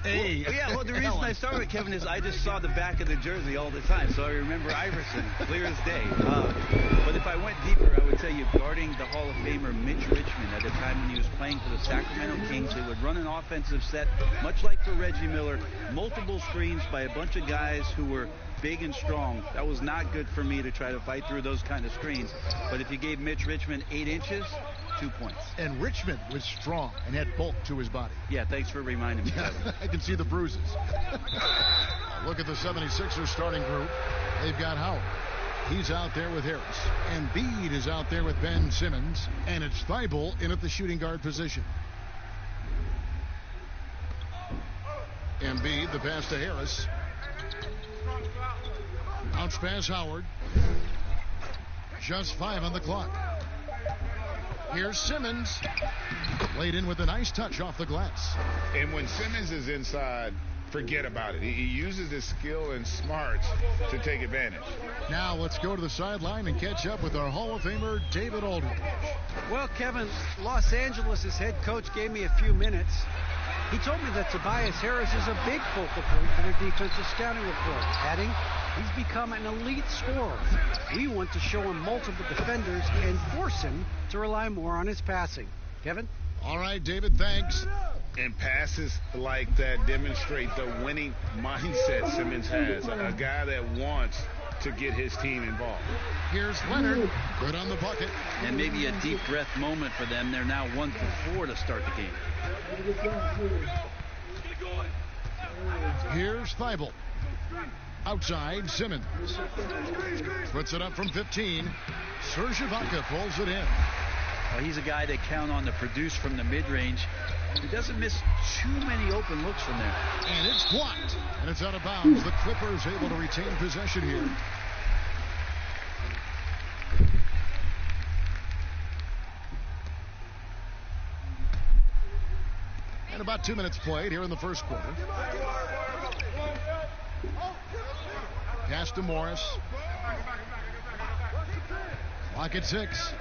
Hey. Yeah, well, the reason I started with Kevin is I just saw the back of the jersey all the time, so I remember Iverson clear as day. But if I went deeper, I would tell you guarding the Hall of Famer Mitch Richmond at the time when he was playing for the Sacramento Kings, they would run an offensive set, much like for Reggie Miller, multiple screens by a bunch of guys who were big and strong. That was not good for me to try to fight through those kind of screens. But if you gave Mitch Richmond 8 inches, 2 points. And Richmond was strong and had bulk to his body. Yeah, thanks for reminding me, Kevin. I can see the bruises. Look at the 76ers starting group. They've got Howard. He's out there with Harris. Embiid is out there with Ben Simmons. And it's Thibault in at the shooting guard position. Embiid, the pass to Harris. Bounce pass Howard. Just 5 on the clock. Here's Simmons. Laid in with a nice touch off the glass. And when Simmons is inside, forget about it. He uses his skill and smarts to take advantage. Now let's go to the sideline and catch up with our Hall of Famer, David Aldridge. Well, Kevin, Los Angeles' head coach gave me a few minutes. He told me that Tobias Harris is a big focal point for their defensive scouting report, adding, he's become an elite scorer. We want to show him multiple defenders and force him to rely more on his passing. Kevin? All right, David, thanks. And passes like that demonstrate the winning mindset Simmons has. A guy that wants to get his team involved. Here's Leonard. Good on the bucket. And maybe a deep breath moment for them. They're now 1 for 4 to start the game. Here's Thibault. Outside, Simmons. Puts it up from 15. Serge Ibaka pulls it in. Well, he's a guy they count on to produce from the mid-range. He doesn't miss too many open looks from there. And it's blocked. And it's out of bounds. The Clippers able to retain possession here. And about 2 minutes played here in the first quarter. Pass to Morris. Clock at 6.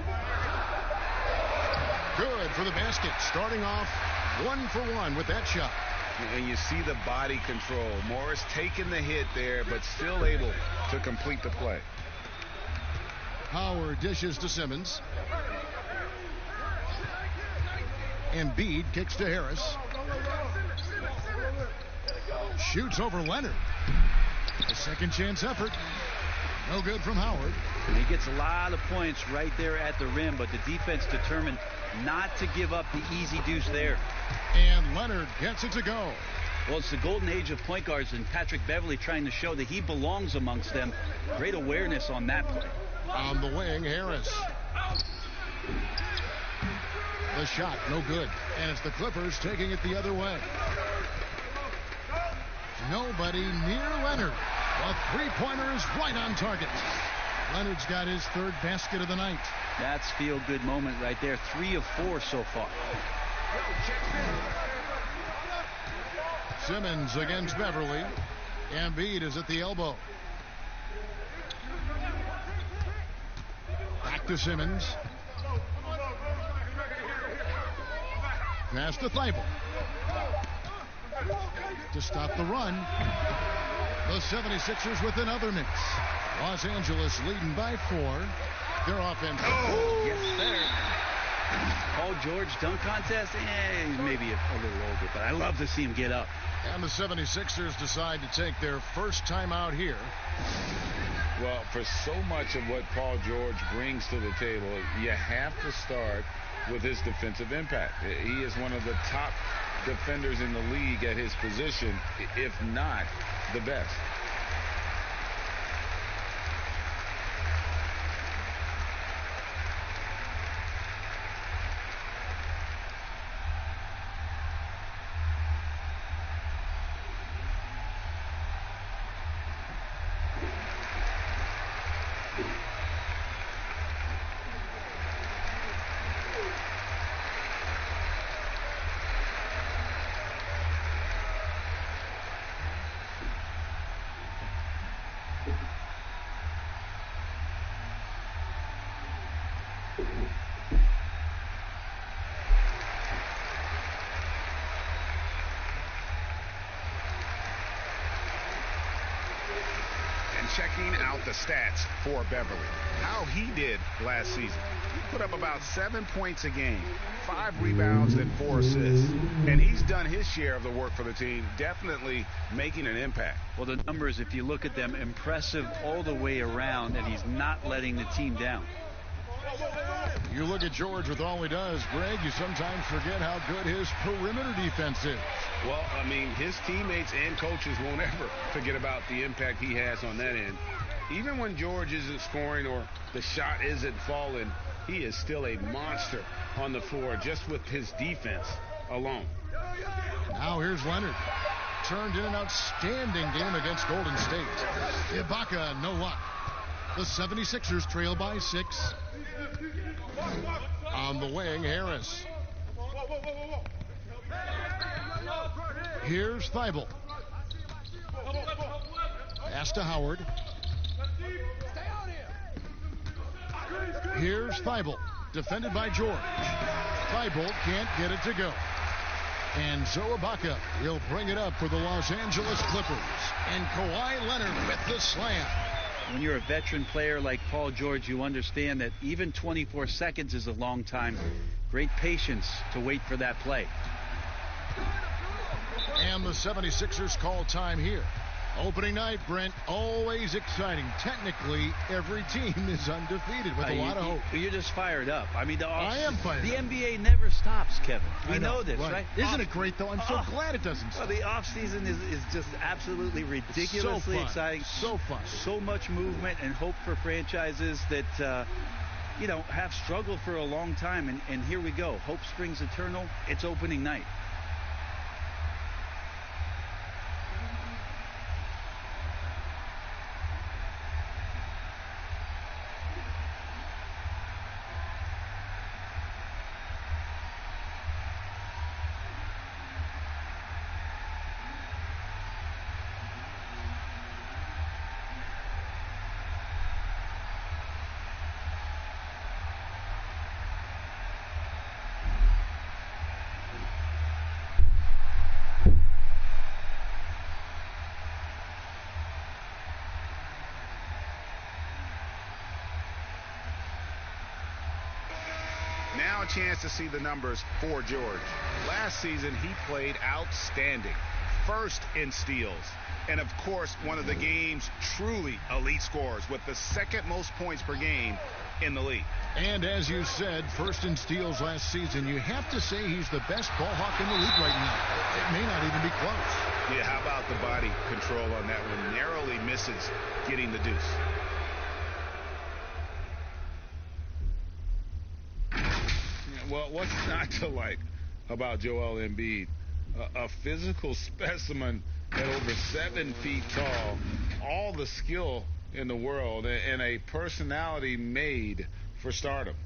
Good for the basket. Starting off 1 for 1 with that shot. And you see the body control. Morris taking the hit there, but still able to complete the play. Howard dishes to Simmons. Embiid kicks to Harris. Shoots over Leonard. A second chance effort. No good from Howard. And he gets a lot of points right there at the rim, but the defense determined not to give up the easy deuce there. And Leonard gets it to go. Well, it's the golden age of point guards, and Patrick Beverley trying to show that he belongs amongst them. Great awareness on that play. On the wing, Harris. The shot, no good. And it's the Clippers taking it the other way. Nobody near Leonard. A three-pointer is right on target. Leonard's got his third basket of the night. That's feel-good moment right there. 3 of 4 so far. Simmons against Beverley. Embiid is at the elbow. Back to Simmons. Pass to Thibault. To stop the run. The 76ers with another miss. Los Angeles leading by 4. Their offense. Oh, yes, sir. Paul George dunk contest? He's maybe a little older, but I love to see him get up. And the 76ers decide to take their first time out here. Well, for so much of what Paul George brings to the table, you have to start with his defensive impact. He is one of the top defenders in the league at his position, if not the best. checking out the stats for Beverly. How he did last season. He put up about 7 points a game, 5 rebounds and 4 assists. And he's done his share of the work for the team, definitely making an impact. Well, the numbers, if you look at them, impressive all the way around, and he's not letting the team down. You look at George with all he does, Greg, you sometimes forget how good his perimeter defense is. Well, I mean, his teammates and coaches won't ever forget about the impact he has on that end. Even when George isn't scoring or the shot isn't falling, he is still a monster on the floor just with his defense alone. Now here's Leonard. Turned in an outstanding game against Golden State. Ibaka, no luck. The 76ers trail by 6. On the wing, Harris. Here's Thibault. Pass to Howard. Here's Thibault. Defended by George. Thibault can't get it to go. And so Ibaka will bring it up for the Los Angeles Clippers. And Kawhi Leonard with the slam. When you're a veteran player like Paul George, you understand that even 24 seconds is a long time. Great patience to wait for that play. And the 76ers call time here. Opening night, Brent, always exciting. Technically, every team is undefeated with a lot of hope. You're just fired up. I mean, I am fired The up. NBA never stops, Kevin. We know this, right? Isn't it great, though? I'm so glad it doesn't stop. Well, the offseason is just absolutely ridiculously so exciting. So fun. So much movement and hope for franchises that, have struggled for a long time. And here we go. Hope springs eternal. It's opening night. Now a chance to see the numbers for George. Last season, he played outstanding. First in steals. And, of course, one of the game's truly elite scorers with the second most points per game in the league. And as you said, first in steals last season, you have to say he's the best ball hawk in the league right now. It may not even be close. Yeah, how about the body control on that one? Narrowly misses getting the deuce. Well, what's not to like about Joel Embiid? A physical specimen at over 7 feet tall, all the skill in the world, and a personality made for stardom.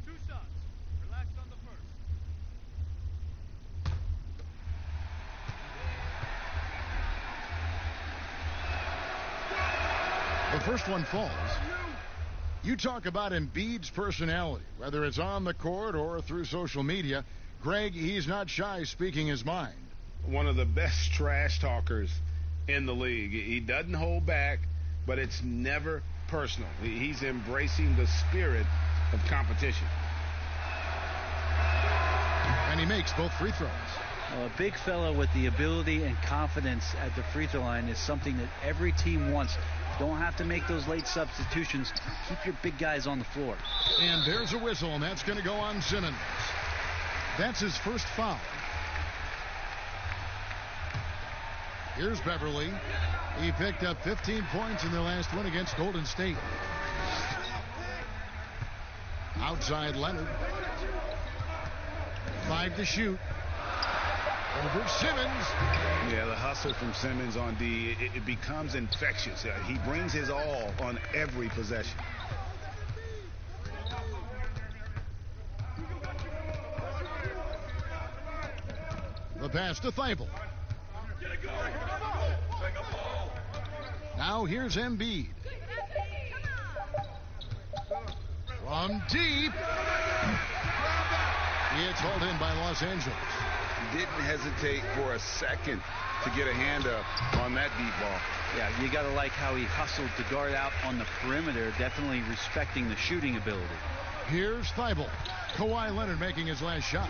Two shots. Relax on the first. The first one falls. You talk about Embiid's personality, whether it's on the court or through social media. Greg, he's not shy speaking his mind. One of the best trash talkers in the league. He doesn't hold back, but it's never personal. He's embracing the spirit of competition. And he makes both free throws. Well, a big fella with the ability and confidence at the free throw line is something that every team wants. Don't have to make those late substitutions. Keep your big guys on the floor. And there's a whistle, and that's going to go on Simmons. That's his first foul. Here's Beverly. He picked up 15 points in the last one against Golden State. Outside Leonard. 5 to shoot. Over Simmons. Yeah, the hustle from Simmons on D, it becomes infectious. He brings his all on every possession. The pass to Thibault. Now here's Embiid. From deep. It's hauled in by Los Angeles. didn't hesitate for a second to get a hand up on that deep ball. Yeah, you got to like how he hustled to guard out on the perimeter, definitely respecting the shooting ability. Here's Thibault. Kawhi Leonard making his last shot.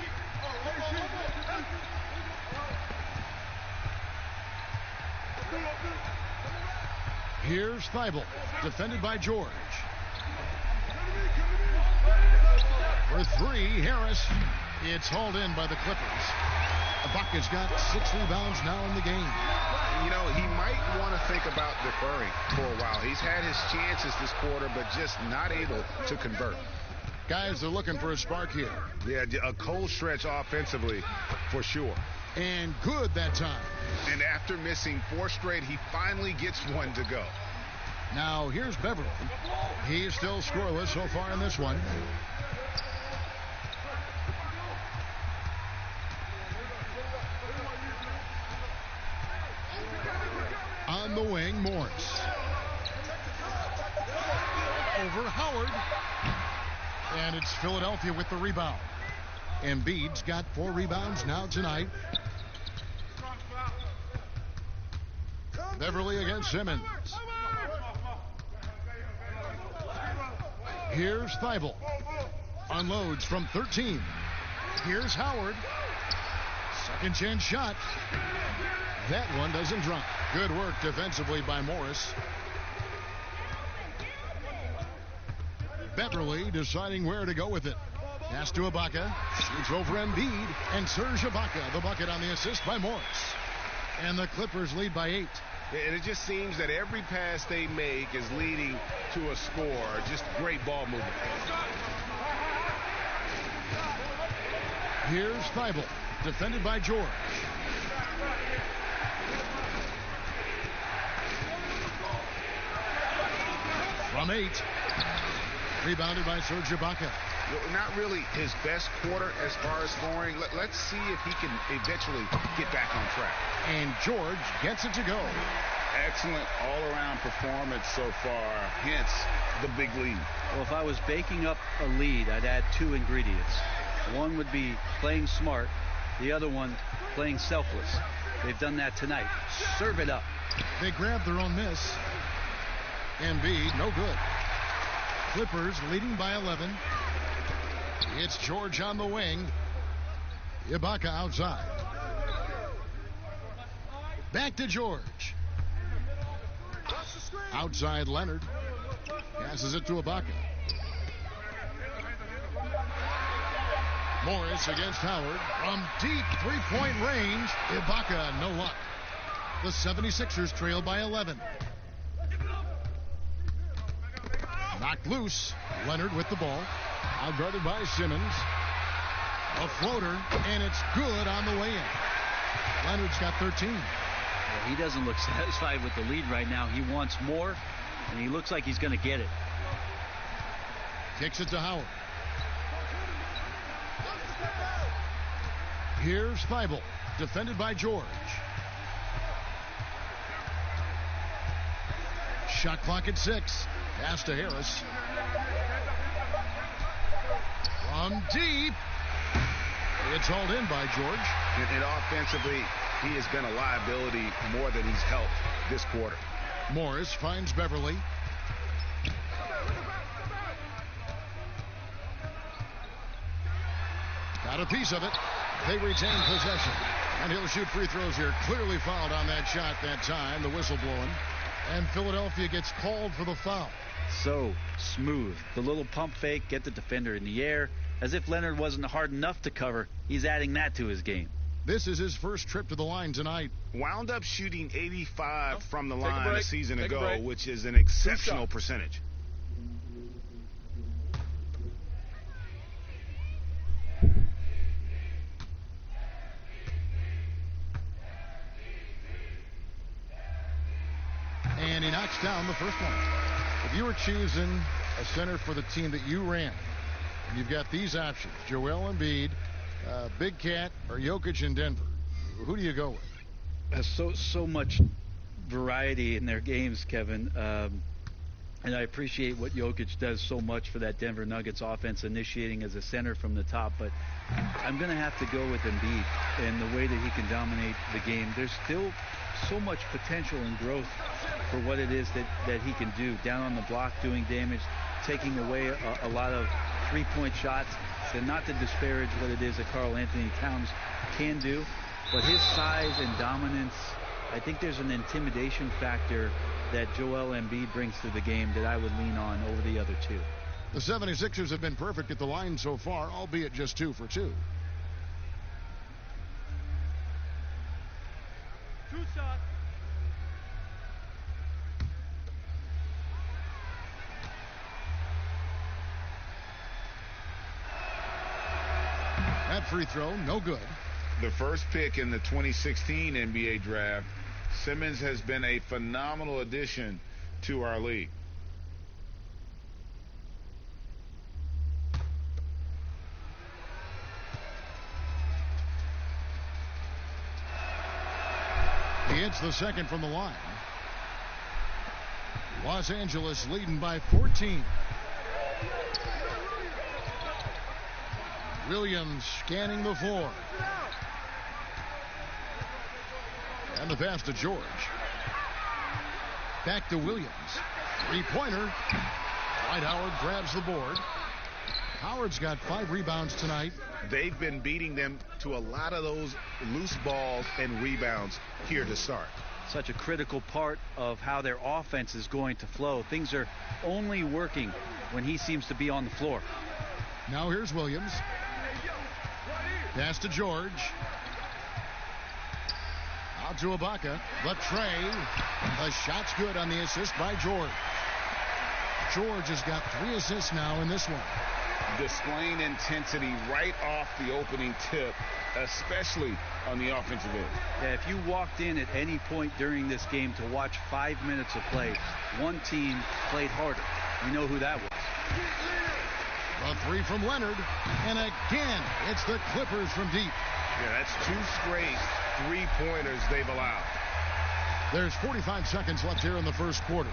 Here's Thibault, defended by George. For three, Harris. It's hauled in by the Clippers. Ibaka's got 6 rebounds now in the game. You know, he might want to think about deferring for a while. He's had his chances this quarter, but just not able to convert. Guys are looking for a spark here. Yeah, a cold stretch offensively for sure. And good that time. And after missing 4 straight, he finally gets one to go. Now here's Beverly. He's still scoreless so far in this one. On the wing, Morris. Over Howard. And it's Philadelphia with the rebound. Embiid's got 4 rebounds now tonight. Beverly against Simmons. Here's Thibault. Unloads from 13. Here's Howard. Second chance shot. That one doesn't drop. Good work defensively by Morris. Beverly deciding where to go with it. Pass to Ibaka. Shoots over Embiid. And Serge Ibaka, the bucket on the assist by Morris. And the Clippers lead by 8. And it just seems that every pass they make is leading to a score. Just great ball movement. Here's Thibault, defended by George. From 8. Rebounded by Serge Ibaka. Not really his best quarter as far as scoring. Let's see if he can eventually get back on track. And George gets it to go. Excellent all-around performance so far, hence the big lead. Well, if I was baking up a lead, I'd add 2 ingredients. One would be playing smart. The other one, playing selfless. They've done that tonight. Serve it up. They grabbed their own miss. Embiid, no good. Clippers leading by 11. It's George on the wing. Ibaka outside. Back to George. Outside Leonard. Passes it to Ibaka. Morris against Howard. From deep three-point range. Ibaka, no luck. The 76ers trail by 11. Knocked loose. Leonard with the ball. Outguarded by Simmons. A floater, and it's good on the way in. Leonard's got 13. Well, he doesn't look satisfied with the lead right now. He wants more, and he looks like he's going to get it. Kicks it to Howard. Here's Thibault, defended by George. Shot clock at 6. Pass to Harris. From deep. It's hauled in by George. And offensively, he has been a liability more than he's helped this quarter. Morris finds Beverly. Got a piece of it. They retain possession. And he'll shoot free throws here. Clearly fouled on that shot that time. The whistle blowing. And Philadelphia gets called for the foul. So smooth. The little pump fake, get the defender in the air. As if Leonard wasn't hard enough to cover, he's adding that to his game. This is his first trip to the line tonight. Wound up shooting 85 from the line a season Take a ago, break. which is an exceptional percentage. And he knocks down the first one. If you were choosing a center for the team that you ran, and you've got these options, Joel Embiid, Big Cat, or Jokic in Denver, who do you go with? So much variety in their games, Kevin. And I appreciate what Jokic does so much for that Denver Nuggets offense, initiating as a center from the top. But I'm going to have to go with Embiid and the way that he can dominate the game. There's still so much potential and growth for what it is that he can do. Down on the block, doing damage, taking away a lot of three-point shots. And not to disparage what it is that Karl Anthony Towns can do, but his size and dominance, I think there's an intimidation factor that Joel Embiid brings to the game that I would lean on over the other two. The 76ers have been perfect at the line so far, albeit just 2 for 2. 2 shots. That free throw, no good. The first pick in the 2016 NBA draft, Simmons has been a phenomenal addition to our league. He hits the second from the line. Los Angeles leading by 14. Williams scanning the floor. And the pass to George. Back to Williams. Three-pointer. Dwight Howard grabs the board. Howard's got 5 rebounds tonight. They've been beating them to a lot of those loose balls and rebounds here to start. Such a critical part of how their offense is going to flow. Things are only working when he seems to be on the floor. Now here's Williams. Pass to George. Out to Ibaka. The tray. The shot's good on the assist by George. George has got 3 assists now in this one. Displaying intensity right off the opening tip, especially on the offensive end. Yeah, if you walked in at any point during this game to watch 5 minutes of play, one team played harder. You know who that was. A 3 from Leonard. And again, it's the Clippers from deep. Yeah, that's 2 straight three-pointers they've allowed. There's 45 seconds left here in the first quarter.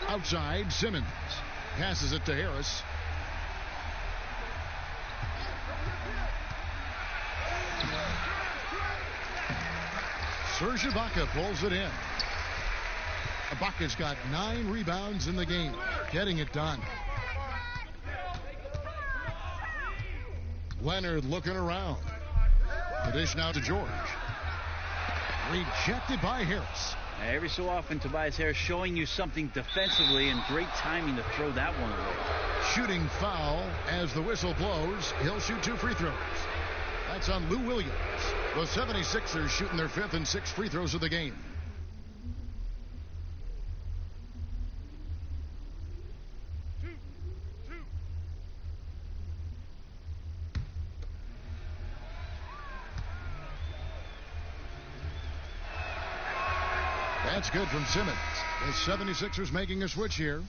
Outside, Simmons passes it to Harris. Serge Ibaka pulls it in. Ibaka's got 9 rebounds in the game, getting it done. Leonard looking around. The dish now to George. Rejected by Harris. Every so often, Tobias Harris showing you something defensively, and great timing to throw that one away. Shooting foul as the whistle blows. He'll shoot 2 free throws. That's on Lou Williams. The 76ers shooting their 5th and 6th free throws of the game. That's good from Simmons. The 76ers making a switch here.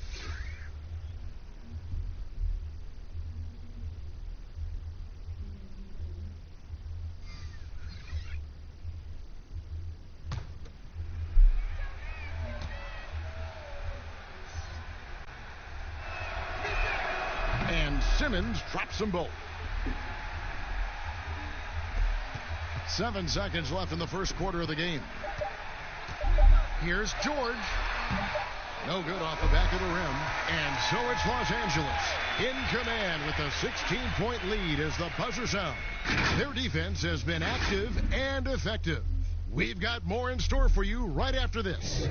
And Simmons drops them both. 7 seconds left in the first quarter of the game. Here's George. No good off the back of the rim. And so it's Los Angeles in command with a 16-point lead as the buzzer sounds. Their defense has been active and effective. We've got more in store for you right after this.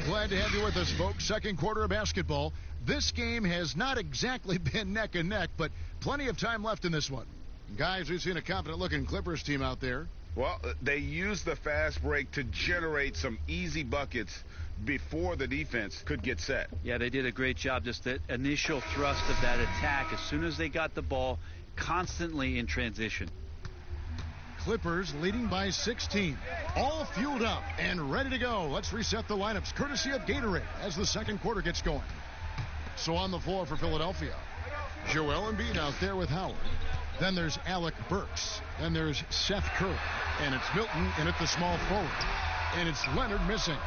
Glad to have you with us, folks. Second quarter of basketball. This game has not exactly been neck and neck, but plenty of time left in this one. Guys, we've seen a confident-looking Clippers team out there. Well, they used the fast break to generate some easy buckets before the defense could get set. Yeah, they did a great job. Just the initial thrust of that attack, as soon as they got the ball, constantly in transition. Clippers leading by 16. All fueled up and ready to go. Let's reset the lineups courtesy of Gatorade as the second quarter gets going. So on the floor for Philadelphia, Joel Embiid out there with Howard. Then there's Alec Burks. Then there's Seth Curry. And it's Milton in at the small forward. And it's Leonard missing.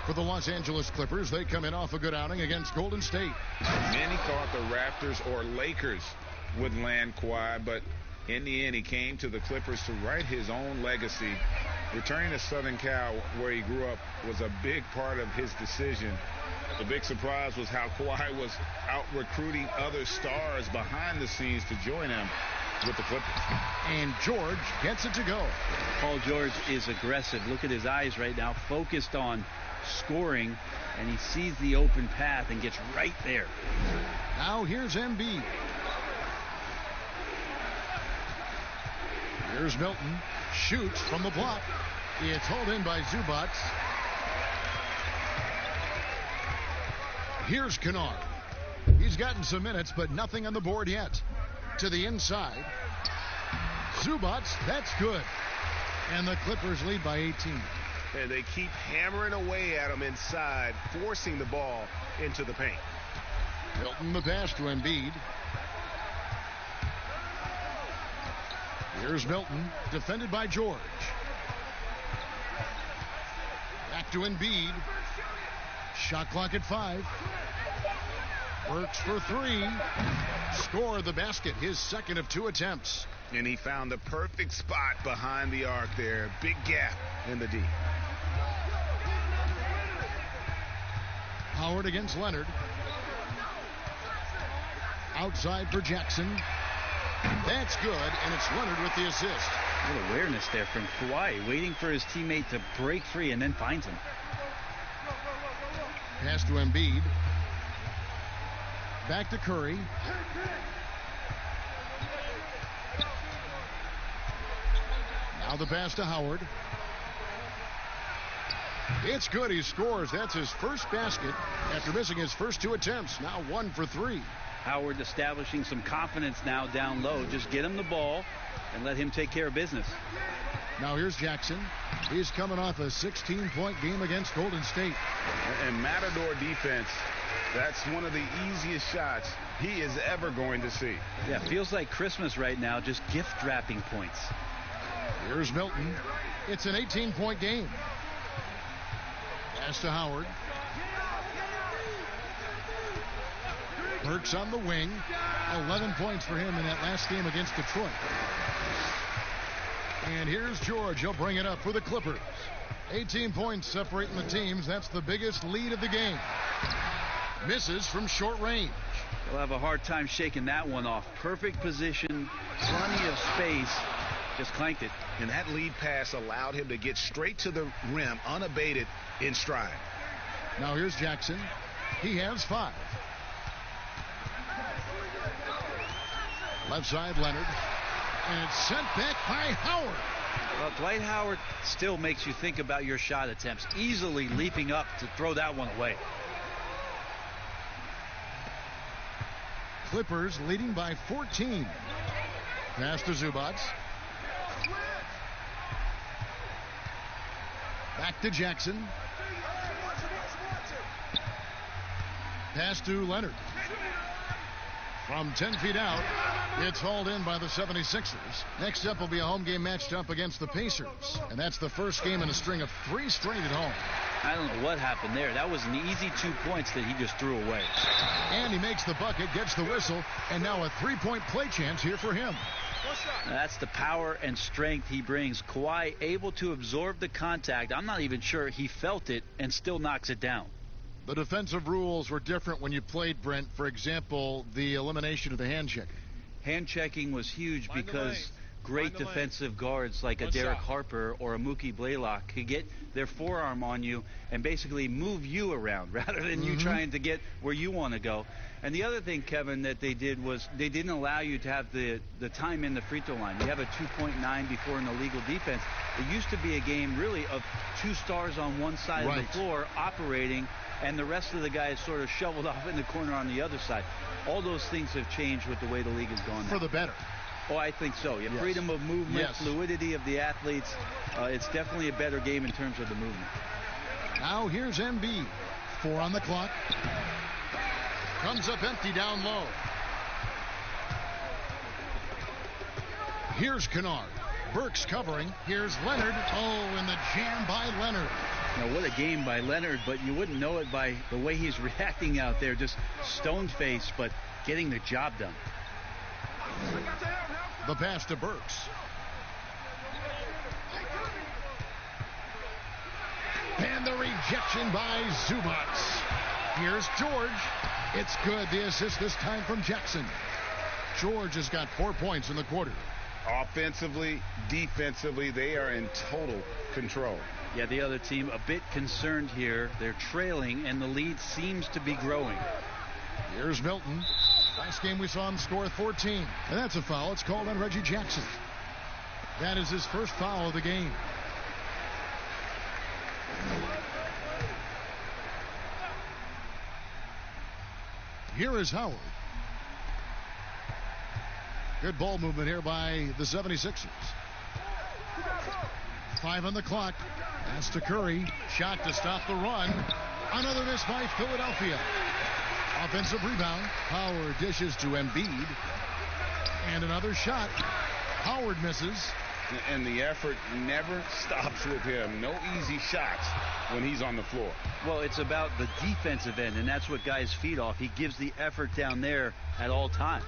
For the Los Angeles Clippers, they come in off a good outing against Golden State. Many thought the Raptors or Lakers would land Kawhi, but in the end, he came to the Clippers to write his own legacy. Returning to Southern Cal, where he grew up, was a big part of his decision. The big surprise was how Kawhi was out recruiting other stars behind the scenes to join him with the Clippers. And George gets it to go. Paul George is aggressive. Look at his eyes right now, focused on scoring, and he sees the open path and gets right there. Now here's Embiid. Here's Milton. Shoots from the block. It's hauled in by Zubac. Here's Kennard. He's gotten some minutes, but nothing on the board yet. To the inside. Zubac, that's good. And the Clippers lead by 18. And they keep hammering away at him inside, forcing the ball into the paint. Milton the pass to Embiid. Here's Milton, defended by George. Back to Embiid. Shot clock at 5. Works for 3. Score the basket, his second of 2 attempts. And he found the perfect spot behind the arc there. Big gap in the D. Howard against Leonard. Outside for Jackson. That's good, and it's Leonard with the assist. Good awareness there from Kawhi, waiting for his teammate to break free and then finds him. Pass to Embiid. Back to Curry. Now the pass to Howard. It's good. He scores. That's his first basket after missing his first 2 attempts. Now 1 for 3. Howard establishing some confidence now down low. Just get him the ball and let him take care of business. Now here's Jackson. He's coming off a 16-point game against Golden State. And Matador defense, that's one of the easiest shots he is ever going to see. Yeah, feels like Christmas right now, just gift wrapping points. Here's Milton. It's an 18-point game. Pass to Howard. Burks on the wing. 11 points for him in that last game against Detroit. And here's George. He'll bring it up for the Clippers. 18 points separating the teams. That's the biggest lead of the game. Misses from short range. He'll have a hard time shaking that one off. Perfect position, plenty of space. Just clanked it. And that lead pass allowed him to get straight to the rim unabated in stride. Now here's Jackson. He has 5. Left side, Leonard. And it's sent back by Howard. Well, Dwight Howard still makes you think about your shot attempts. Easily leaping up to throw that one away. Clippers leading by 14. Pass to Zubac. Back to Jackson. Pass to Leonard. From 10 feet out, it's hauled in by the 76ers. Next up will be a home game matched up against the Pacers. And that's the first game in a string of 3 straight at home. I don't know what happened there. That was an easy 2 points that he just threw away. And he makes the bucket, gets the whistle, and now a 3-point play chance here for him. That's the power and strength he brings. Kawhi able to absorb the contact. I'm not even sure he felt it and still knocks it down. The defensive rules were different when you played, Brent. For example, the elimination of the hand check. Hand checking was huge because great defensive guards like a Derek Harper or a Mookie Blaylock could get their forearm on you and basically move you around rather than you trying to get where you want to go. And the other thing, Kevin, that they did was they didn't allow you to have the time in the free throw line. You have a 2.9 before in the legal defense. It used to be a game really of 2 stars on one side of the floor operating, and the rest of the guys sort of shoveled off in the corner on the other side. All those things have changed with the way the league has gone now. For the better. Oh, I think so. Yeah, freedom of movement, fluidity of the athletes. It's definitely a better game in terms of the movement. Now here's Embiid. 4 on the clock. Comes up empty down low. Here's Kennard. Burks covering. Here's Leonard. Oh, and the jam by Leonard. Now, what a game by Leonard, but you wouldn't know it by the way he's reacting out there. Just stone-faced, but getting the job done. The pass to Burks. And the rejection by Zubats. Here's George. It's good. The assist this time from Jackson. George has got 4 points in the quarter. Offensively, defensively, they are in total control. Yeah, the other team a bit concerned here. They're trailing, and the lead seems to be growing. Here's Milton. Last game we saw him score 14. And that's a foul. It's called on Reggie Jackson. That is his first foul of the game. Here is Howard. Good ball movement here by the 76ers. 5 on the clock. Pass to Curry. Shot to stop the run. Another miss by Philadelphia. Offensive rebound. Howard dishes to Embiid. And another shot. Howard misses. And the effort never stops with him. No easy shots when he's on the floor. Well, it's about the defensive end, and that's what guys feed off. He gives the effort down there at all times.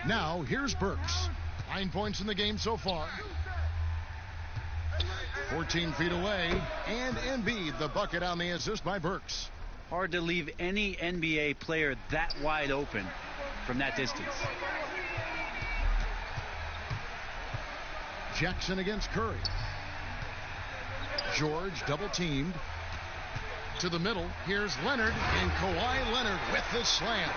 Now, here's Burks. 9 points in the game so far. 14 feet away. And Embiid, the bucket on the assist by Burks. Hard to leave any NBA player that wide open from that distance. Jackson against Curry. George double teamed. To the middle. Here's Leonard, and Kawhi Leonard with the slam.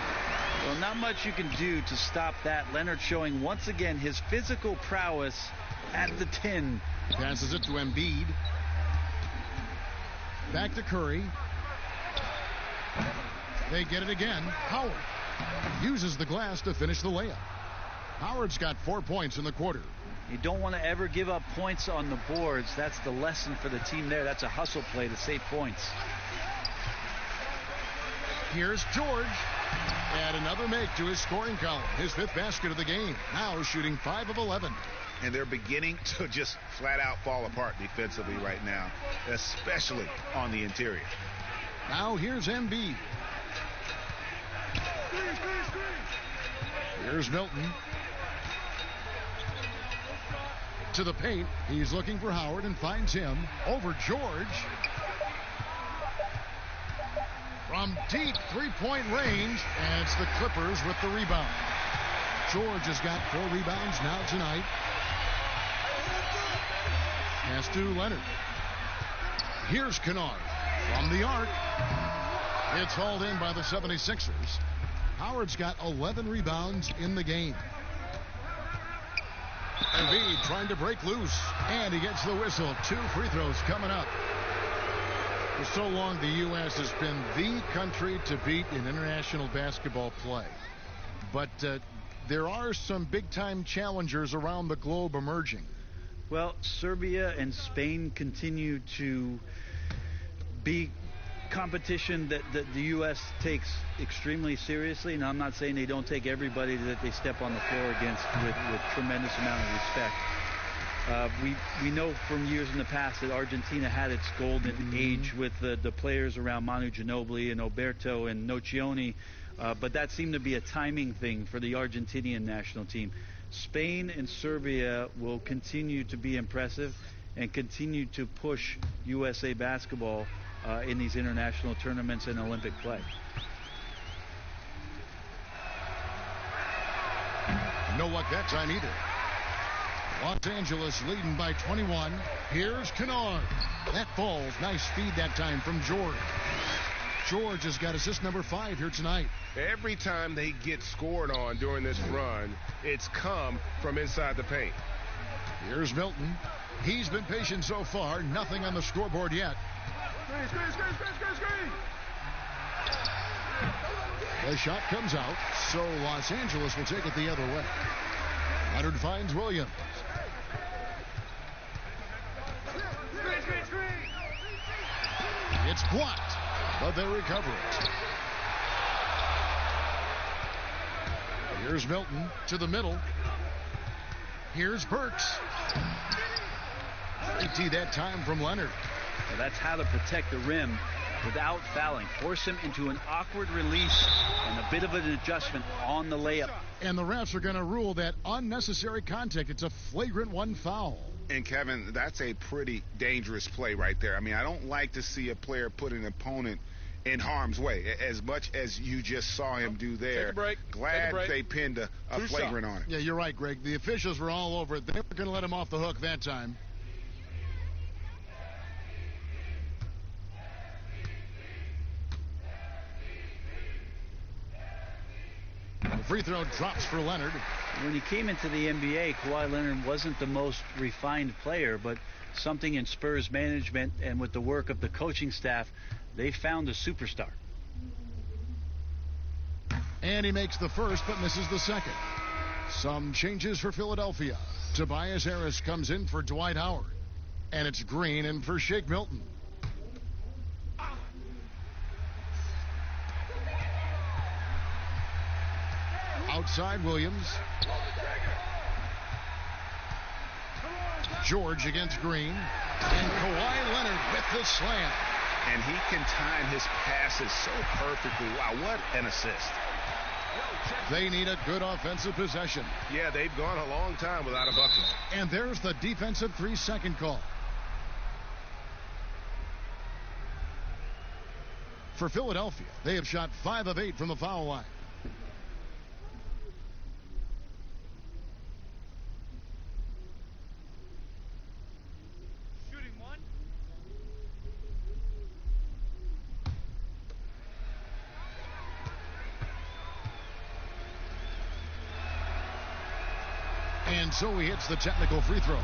Well, not much you can do to stop that. Leonard showing once again his physical prowess at the 10. Passes it to Embiid. Back to Curry. They get it again. Howard uses the glass to finish the layup. Howard's got 4 points in the quarter. You don't want to ever give up points on the boards. That's the lesson for the team there. That's a hustle play to save points. Here's George. Add another make to his scoring column. His 5th basket of the game. Now shooting 5 of 11. And they're beginning to just flat out fall apart defensively right now, especially on the interior. Now here's Embiid. Here's Milton. To the paint. He's looking for Howard and finds him. Over George. From deep 3-point range. And it's the Clippers with the rebound. George has got 4 rebounds now tonight. Pass to Leonard. Here's Kennard. From the arc. It's hauled in by the 76ers. Howard's got 11 rebounds in the game. Embiid trying to break loose. And he gets the whistle. 2 free throws coming up. For so long, the U.S. has been the country to beat in international basketball play. But there are some big-time challengers around the globe emerging. Well, Serbia and Spain continue to be competition that the U.S. takes extremely seriously. Now, I'm not saying they don't take everybody that they step on the floor against with tremendous amount of respect. We know from years in the past that Argentina had its golden age with the players around Manu Ginobili and Oberto and Nocioni, but that seemed to be a timing thing for the Argentinian national team. Spain and Serbia will continue to be impressive and continue to push USA basketball in these international tournaments and Olympic play. No luck that time either. Los Angeles leading by 21. Here's Kennard. That falls. Nice speed that time from George. George has got assist number 5 here tonight. Every time they get scored on during this run, it's come from inside the paint. Here's Milton. He's been patient so far. Nothing on the scoreboard yet. The shot comes out, so Los Angeles will take it the other way. Leonard finds Williams. It's blocked, but they recover it. Here's Milton to the middle. Here's Burks. Empty that time from Leonard. Well, that's how to protect the rim without fouling. Force him into an awkward release and a bit of an adjustment on the layup. And the refs are going to rule that unnecessary contact. It's a flagrant 1 foul. And, Kevin, that's a pretty dangerous play right there. I mean, I don't like to see a player put an opponent in harm's way, as much as you just saw him do there. Take a break. Glad they pinned a flagrant on it. Yeah, you're right, Greg. The officials were all over it. They were going to let him off the hook that time. The free throw drops for Leonard. When he came into the NBA, Kawhi Leonard wasn't the most refined player, but something in Spurs management and with the work of the coaching staff, they found a superstar. And he makes the first but misses the second. Some changes for Philadelphia. Tobias Harris comes in for Dwight Howard. And it's Green in for Shake Milton. Outside Williams. George against Green. And Kawhi Leonard with the slam. And he can time his passes so perfectly. Wow, what an assist. They need a good offensive possession. Yeah, they've gone a long time without a bucket. And there's the defensive 3-second call. For Philadelphia, they have shot 5 of 8 from the foul line. Shooting 1. And so he hits the technical free throw.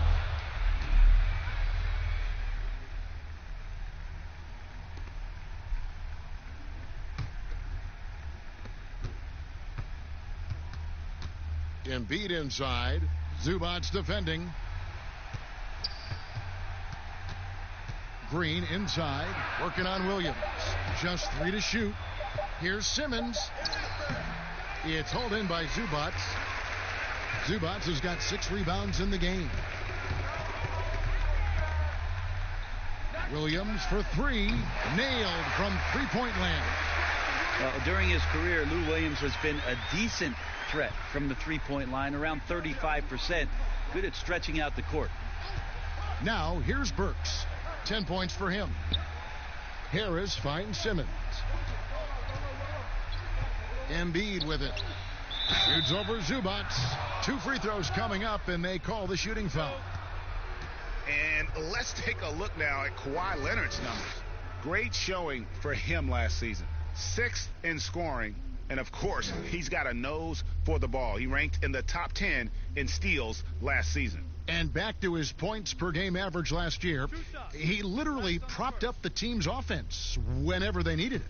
Embiid inside. Zubac's defending. Green inside. Working on Williams. Just 3 to shoot. Here's Simmons. It's hauled in by Zubac. Zubac has got 6 rebounds in the game. Williams for 3. Nailed from three-point land. Well, during his career, Lou Williams has been a decent threat from the three-point line, around 35%. Good at stretching out the court. Now, here's Burks. 10 points for him. Harris finds Simmons. Embiid with it. Shoots over Zubac. 2 free throws coming up, and they call the shooting foul. And let's take a look now at Kawhi Leonard's numbers. Great showing for him last season. 6th in scoring, and of course, he's got a nose for the ball. He ranked in the top 10 in steals last season. And back to his points per game average last year, he literally propped up the team's offense whenever they needed it.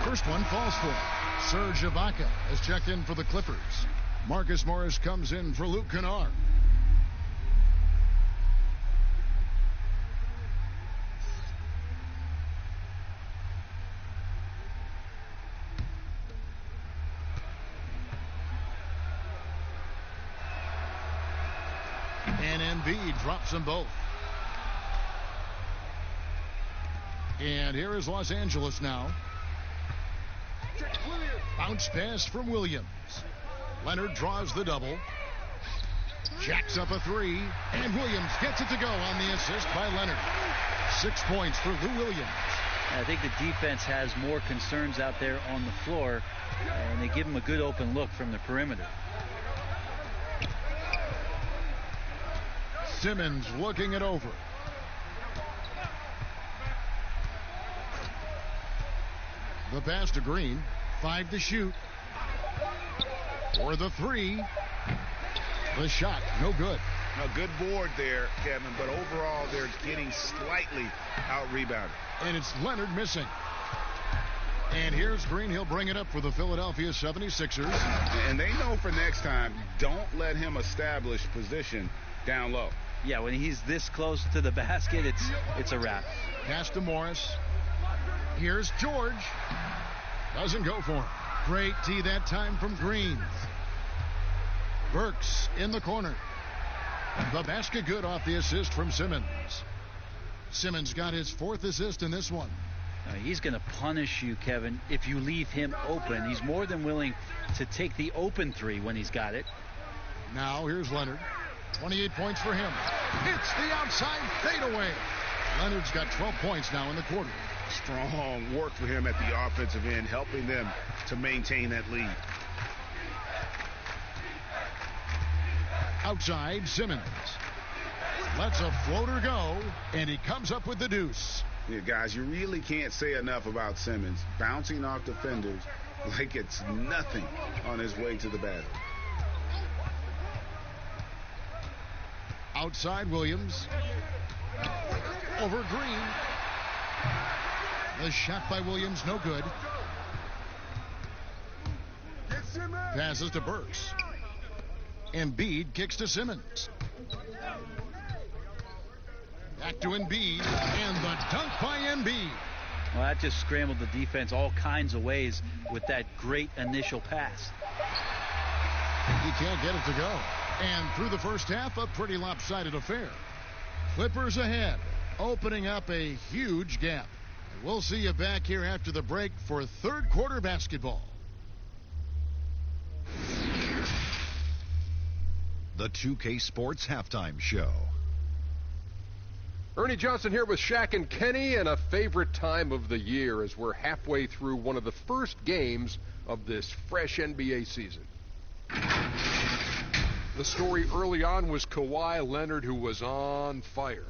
First one falls for him. Serge Ibaka has checked in for the Clippers. Marcus Morris comes in for Luke Kennard. And Embiid drops them both. And here is Los Angeles now. Bounce pass from Williams. Leonard draws the double. Jacks up a 3. And Williams gets it to go on the assist by Leonard. 6 points for Lou Williams. I think the defense has more concerns out there on the floor, and they give him a good open look from the perimeter. Simmons looking it over. The pass to Green. 5 to shoot. For the 3. The shot, no good. A good board there, Kevin, but overall they're getting slightly out-rebounded. And it's Leonard missing. And here's Green. He'll bring it up for the Philadelphia 76ers. And they know for next time, don't let him establish position down low. Yeah, when he's this close to the basket, it's a wrap. Pass to Morris. Here's George. Doesn't go for him. Great tee that time from Green. Burks in the corner. The basket good off the assist from Simmons. Simmons got his 4th assist in this one. He's going to punish you, Kevin, if you leave him open. He's more than willing to take the open 3 when he's got it. Now here's Leonard. 28 points for him. It's the outside fadeaway. Leonard's got 12 points now in the quarter. Strong work for him at the offensive end, helping them to maintain that lead. Outside, Simmons lets a floater go, and he comes up with the deuce. Yeah, guys, you really can't say enough about Simmons. Bouncing off defenders like it's nothing on his way to the basket. Outside, Williams. Over Green. The shot by Williams, no good. Passes to Burks. Embiid kicks to Simmons. Back to Embiid, and the dunk by Embiid. Well, that just scrambled the defense all kinds of ways with that great initial pass. He can't get it to go. And through the first half, a pretty lopsided affair. Clippers ahead, opening up a huge gap. We'll see you back here after the break for third quarter basketball. The 2K Sports Halftime Show. Ernie Johnson here with Shaq and Kenny, and a favorite time of the year as we're halfway through one of the first games of this fresh NBA season. The story early on was Kawhi Leonard, who was on fire.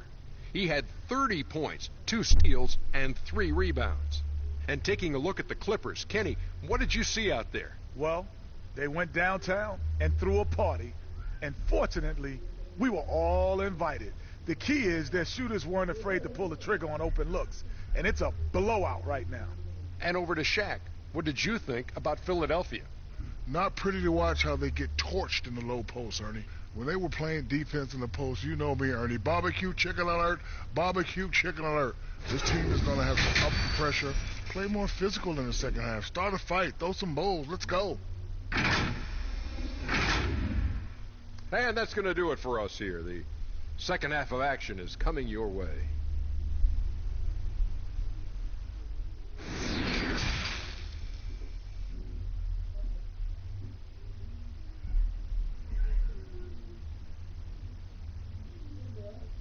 He had 30 points, 2 steals, and 3 rebounds. And taking a look at the Clippers, Kenny, what did you see out there? Well, they went downtown and threw a party, and fortunately, we were all invited. The key is their shooters weren't afraid to pull the trigger on open looks, and it's a blowout right now. And over to Shaq. What did you think about Philadelphia? Not pretty to watch how they get torched in the low post, Ernie. When they were playing defense in the post, you know me, Ernie. Barbecue chicken alert, barbecue chicken alert. This team is going to have to up the pressure, play more physical in the second half, start a fight, throw some bowls, let's go. And that's going to do it for us here. The second half of action is coming your way.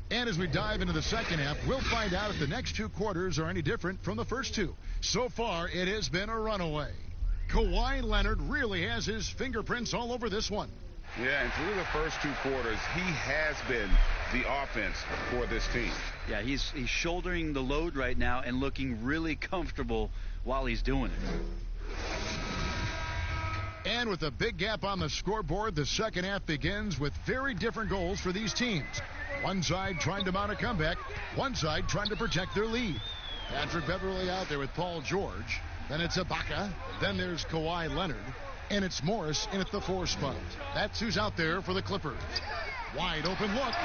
And as we dive into the second half, we'll find out if the next 2 quarters are any different from the first 2. So far, it has been a runaway. Kawhi Leonard really has his fingerprints all over this one. Yeah, and through the first 2 quarters, he has been the offense for this team. Yeah, he's shouldering the load right now and looking really comfortable while he's doing it. And with a big gap on the scoreboard, the second half begins with very different goals for these teams. One side trying to mount a comeback, one side trying to protect their lead. Patrick Beverley out there with Paul George. Then it's Ibaka. Then there's Kawhi Leonard. And it's Morris in at the 4 spot. That's who's out there for the Clippers. Wide open look.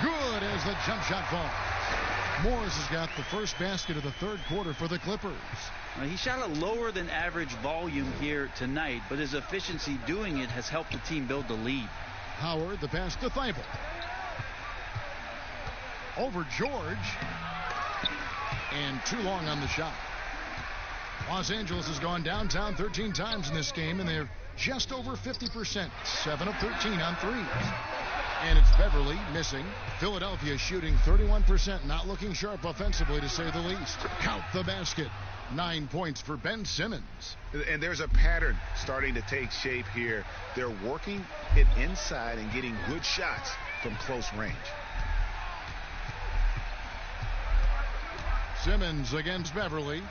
Good as the jump shot falls. Morris has got the first basket of the third quarter for the Clippers. Well, he shot a lower than average volume here tonight, but his efficiency doing it has helped the team build the lead. Howard, the pass to Thibault. Over George. And too long on the shot. Los Angeles has gone downtown 13 times in this game, and they're just over 50%. 7 of 13 on threes. And it's Beverly missing. Philadelphia shooting 31%, not looking sharp offensively, to say the least. Count the basket. 9 points for Ben Simmons. And there's a pattern starting to take shape here. They're working it inside and getting good shots from close range. Simmons against Beverly.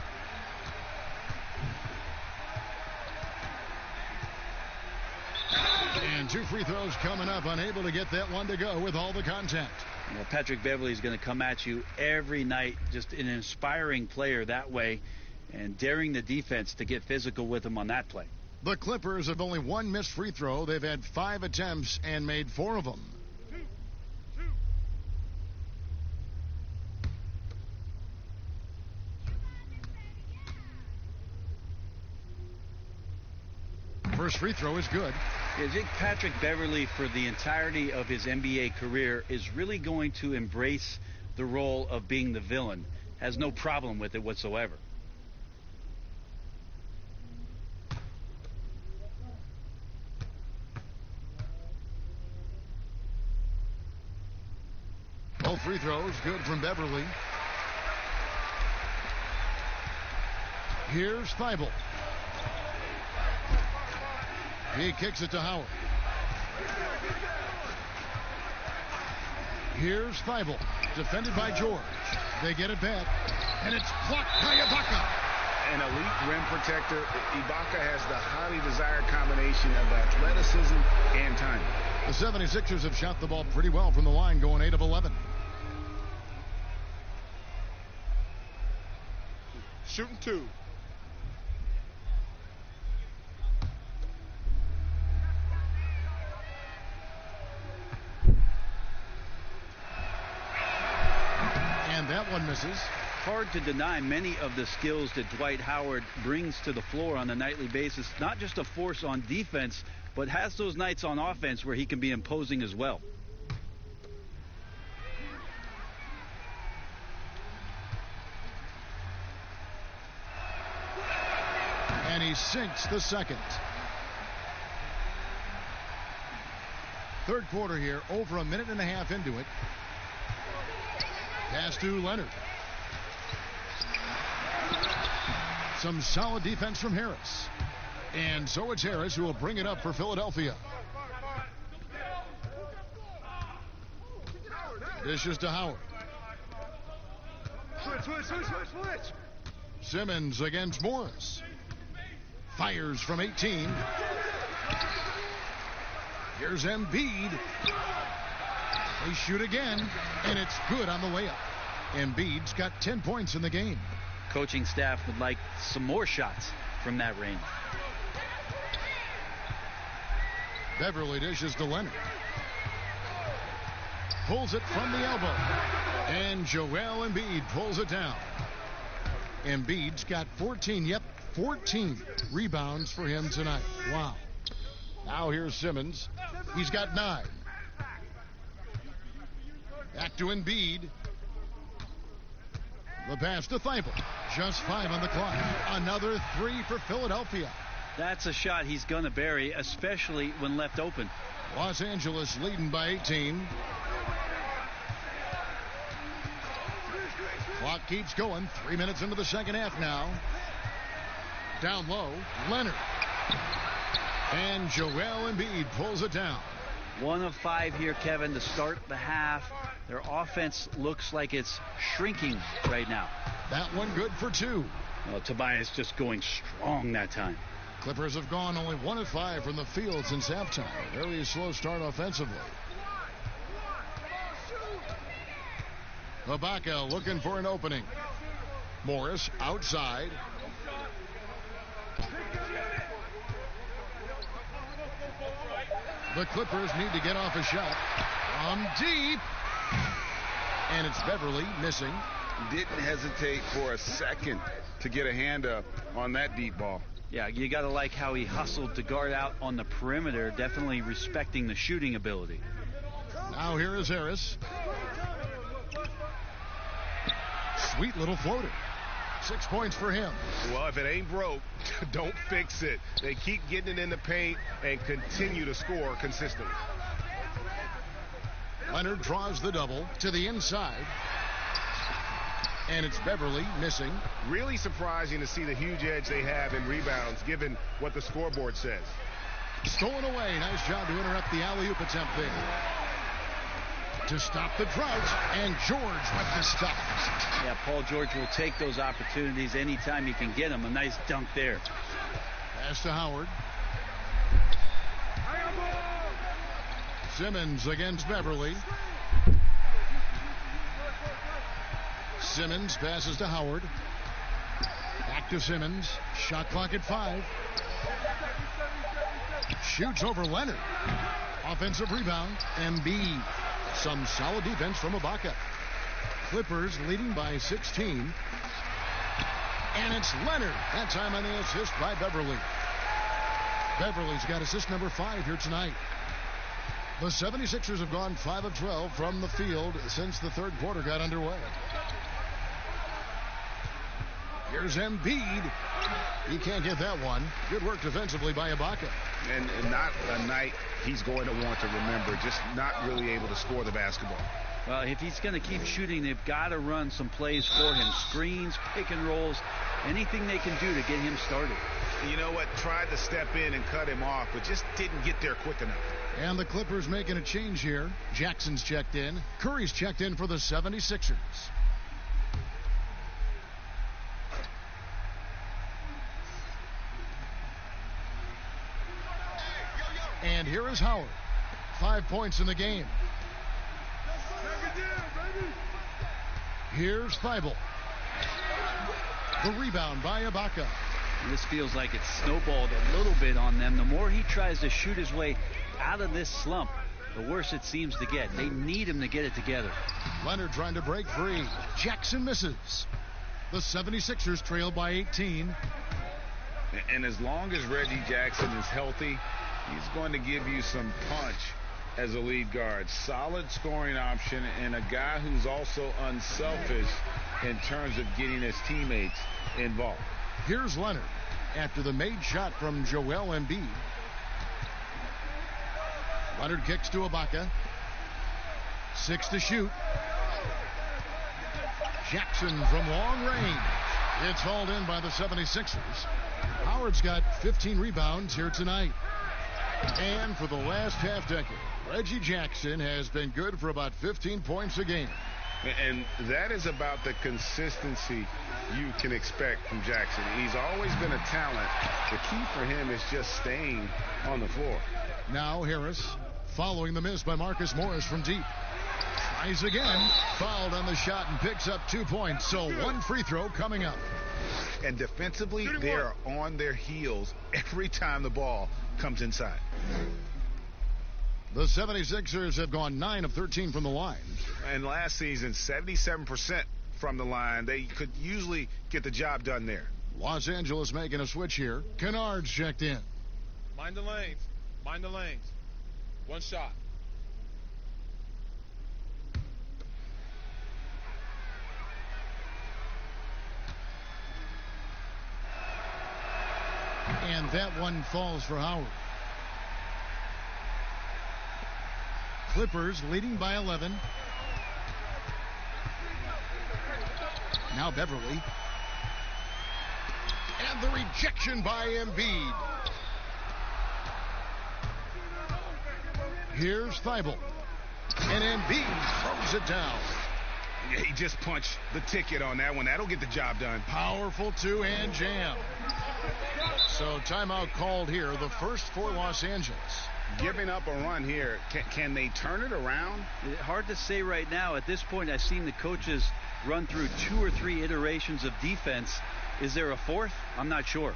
And 2 free throws coming up, unable to get that one to go with all the contact. Well, Patrick Beverly is going to come at you every night, just an inspiring player that way, and daring the defense to get physical with him on that play. The Clippers have only 1 missed free throw. They've had 5 attempts and made 4 of them. First free throw is good. I think Patrick Beverly, for the entirety of his NBA career, is really going to embrace the role of being the villain. Has no problem with it whatsoever. Both free throws good from Beverly. Here's Thibault. He kicks it to Howard. Here's Thibault, defended by George. They get it back, and it's blocked by Ibaka. An elite rim protector. Ibaka has the highly desired combination of athleticism and timing. The 76ers have shot the ball pretty well from the line, going 8 of 11. Shooting 2. That one misses. Hard to deny many of the skills that Dwight Howard brings to the floor on a nightly basis. Not just a force on defense, but has those nights on offense where he can be imposing as well. And he sinks the second. Third quarter here, over a minute and a half into it. Pass to Leonard. Some solid defense from Harris. And so it's Harris who will bring it up for Philadelphia. Dishes to Howard. Switch. Simmons against Morris. Fires from 18. Here's Embiid. They shoot again, and it's good on the layup. Embiid's got 10 points in the game. Coaching staff would like some more shots from that range. Beverly dishes to Leonard. Pulls it from the elbow. And Joel Embiid pulls it down. Embiid's got 14 rebounds for him tonight. Wow. Now here's Simmons. He's got 9. Back to Embiid. The pass to Thibault. Just 5 on the clock. Another 3 for Philadelphia. That's a shot he's going to bury, especially when left open. Los Angeles leading by 18. Clock keeps going. 3 minutes into the second half now. Down low, Leonard. And Joel Embiid pulls it down. 1 of 5 here, Kevin, to start the half. Their offense looks like it's shrinking right now. That one good for 2. Well, Tobias just going strong that time. Clippers have gone only 1 of 5 from the field since halftime. Very slow start offensively. Ibaka looking for an opening. Morris outside. The Clippers need to get off a shot from deep. And it's Beverly missing. Didn't hesitate for a second to get a hand up on that deep ball. Yeah, you got to like how he hustled to guard out on the perimeter, definitely respecting the shooting ability. Now here is Harris. Sweet little floater. 6 points for him. Well, if it ain't broke, don't fix it. They keep getting it in the paint and continue to score consistently. Leonard draws the double to the inside. And it's Beverly missing. Really surprising to see the huge edge they have in rebounds, given what the scoreboard says. Stolen away. Nice job to interrupt the alley-oop attempt there. To stop the drought, and George with the stop. Yeah, Paul George will take those opportunities anytime he can get them. A nice dunk there. Pass to Howard. Simmons against Beverly. Simmons passes to Howard. Back to Simmons. Shot clock at 5. Shoots over Leonard. Offensive rebound. Embiid. Some solid defense from Ibaka. Clippers leading by 16. And it's Leonard. That time on the assist by Beverly. Beverly's got assist number 5 here tonight. The 76ers have gone 5 of 12 from the field since the third quarter got underway. Here's Embiid. He can't get that one. Good work defensively by Ibaka. And not a night he's going to want to remember, just not really able to score the basketball. Well, if he's going to keep shooting, they've got to run some plays for him. Screens, pick and rolls, anything they can do to get him started. You know what? Tried to step in and cut him off, but just didn't get there quick enough. And the Clippers making a change here. Jackson's checked in. Curry's checked in for the 76ers. And here is Howard. 5 points in the game. Here's Thibault. The rebound by Ibaka. This feels like it's snowballed a little bit on them. The more he tries to shoot his way out of this slump, the worse it seems to get. They need him to get it together. Leonard trying to break free. Jackson misses. The 76ers trail by 18. And as long as Reggie Jackson is healthy, he's going to give you some punch as a lead guard. Solid scoring option and a guy who's also unselfish in terms of getting his teammates involved. Here's Leonard after the made shot from Joel Embiid. Leonard kicks to Ibaka. 6 to shoot. Jackson from long range. It's hauled in by the 76ers. Howard's got 15 rebounds here tonight. And for the last half decade, Reggie Jackson has been good for about 15 points a game. And that is about the consistency you can expect from Jackson. He's always been a talent. The key for him is just staying on the floor. Now Harris following the miss by Marcus Morris from deep. Tries again. Fouled on the shot and picks up 2 points. So one free throw coming up. And defensively, they are on their heels every time the ball comes inside. The 76ers have gone 9 of 13 from the line. And last season, 77% from the line. They could usually get the job done there. Los Angeles making a switch here. Kennard's checked in. Mind the lanes. Mind the lanes. One shot. And that one falls for Howard. Clippers leading by 11. Now Beverly. And the rejection by Embiid. Here's Thibault. And Embiid throws it down. Yeah, he just punched the ticket on that one. That'll get the job done. Powerful two-hand jam. So timeout called here, the first for Los Angeles. Giving up a run here. Can they turn it around? Hard to say right now. At this point, I've seen the coaches run through 2 or 3 iterations of defense. Is there a fourth? I'm not sure.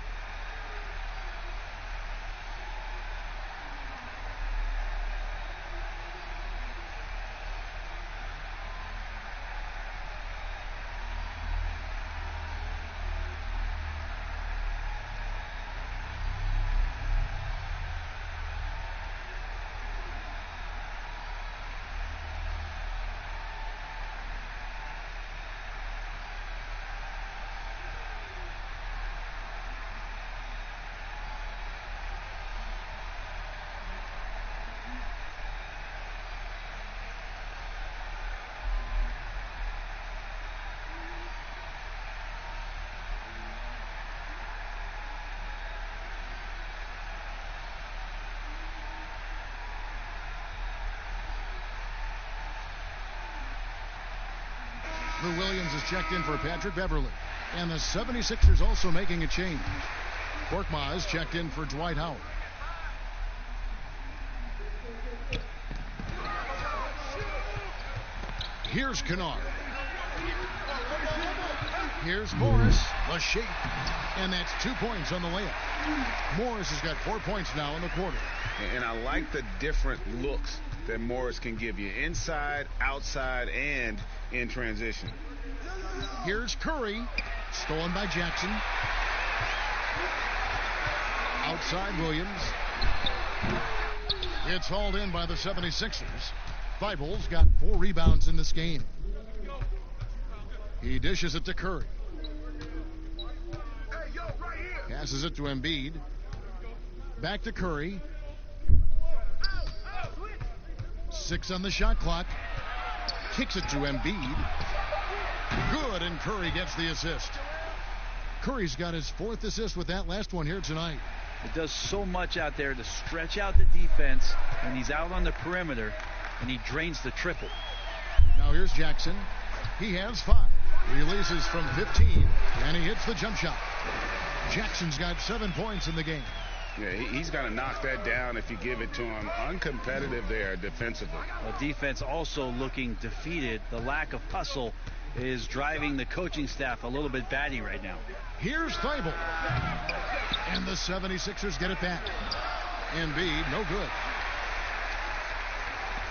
Lou Williams is checked in for Patrick Beverly. And the 76ers also making a change. Korkmaz is checked in for Dwight Howard. Here's Kennard. Here's Morris, the shape. And that's 2 points on the layup. Morris has got 4 points now in the quarter. And I like the different looks that Morris can give you inside, outside, and in transition. Here's Curry, stolen by Jackson. Outside Williams. It's hauled in by the 76ers. Thibault's got 4 rebounds in this game. He dishes it to Curry. Passes it to Embiid. Back to Curry. 6 on the shot clock. Kicks it to Embiid. Good, and Curry gets the assist. Curry's got his 4th assist with that last one here tonight. It does so much out there to stretch out the defense when he's out on the perimeter, and he drains the triple. Now here's Jackson. He has 5. Releases from 15, and he hits the jump shot. Jackson's got 7 points in the game. Yeah, he's got to knock that down if you give it to him. Uncompetitive there defensively. Well, defense also looking defeated. The lack of hustle is driving the coaching staff a little bit batty right now. Here's Thibault. And the 76ers get it back. Embiid, no good.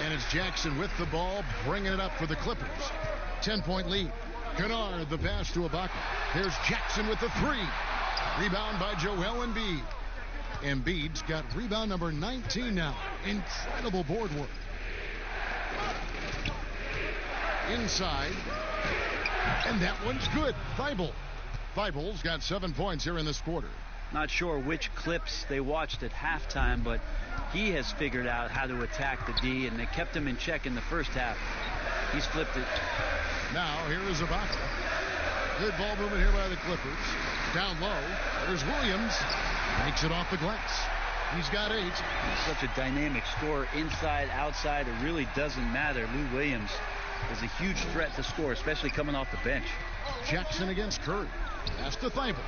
And it's Jackson with the ball, bringing it up for the Clippers. 10-point lead. Kennard, the pass to Ibaka. Here's Jackson with the 3. Rebound by Joel Embiid. Embiid's got rebound number 19 now. Incredible board work. Inside. And that one's good. Thibault's got 7 points here in this quarter. Not sure which clips they watched at halftime, but he has figured out how to attack the D, and they kept him in check in the first half. He's flipped it. Now here is Ibaka. Good ball movement here by the Clippers. Down low. There's Williams. Makes it off the glass. He's got 8. He's such a dynamic scorer, inside, outside. It really doesn't matter. Lou Williams is a huge threat to score, especially coming off the bench. Jackson against Curry. Pass to Thibault.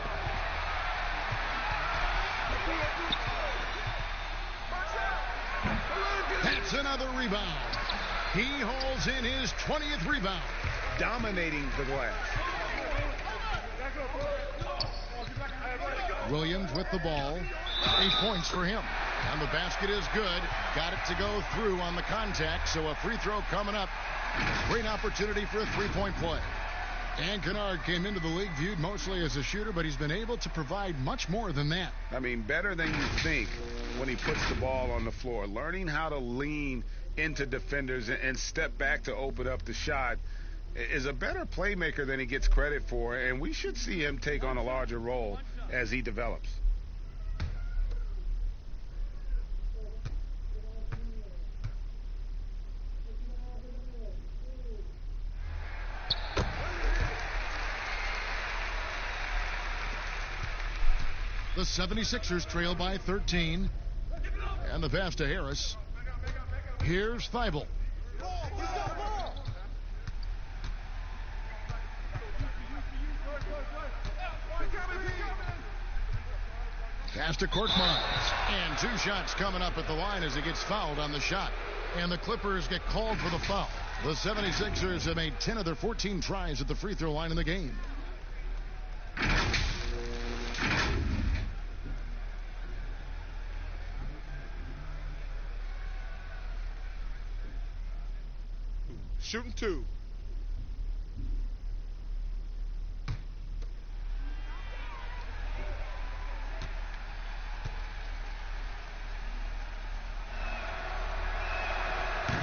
That's another rebound. He hauls in his 20th rebound. Dominating the glass. Williams with the ball. 8 points for him. And the basket is good. Got it to go through on the contact, so a free throw coming up. Great opportunity for a 3-point play. And Kennard came into the league viewed mostly as a shooter, but he's been able to provide much more than that. I mean, better than you think when he puts the ball on the floor. Learning how to lean into defenders and step back to open up the shot is a better playmaker than he gets credit for, and we should see him take on a larger role as he develops. The 76ers trail by 13. And the pass to Harris. Here's Thibault. Pass to Korkmaz. And 2 shots coming up at the line as he gets fouled on the shot. And the Clippers get called for the foul. The 76ers have made 10 of their 14 tries at the free throw line in the game. Shooting 2.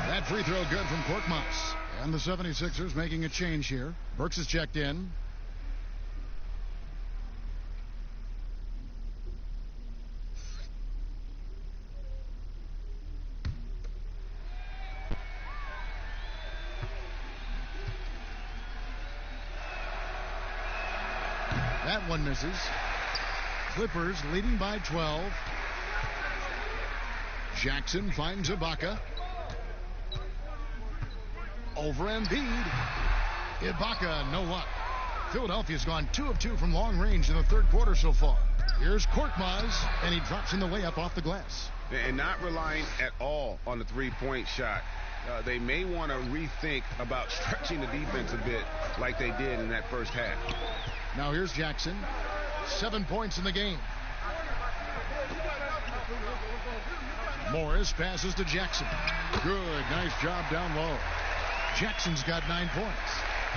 That free throw good from Korkmaz. And the 76ers making a change here. Burks is checked in. That one misses. Clippers leading by 12. Jackson finds Ibaka. Over Embiid. Ibaka, no luck. Philadelphia's gone 2 of 2 from long range in the third quarter so far. Here's Korkmaz, and he drops in the layup off the glass. And not relying at all on the three-point shot. They may want to rethink about stretching the defense a bit like they did in that first half. Now here's Jackson. 7 points in the game. Morris passes to Jackson. Good, nice job down low. Jackson's got 9 points.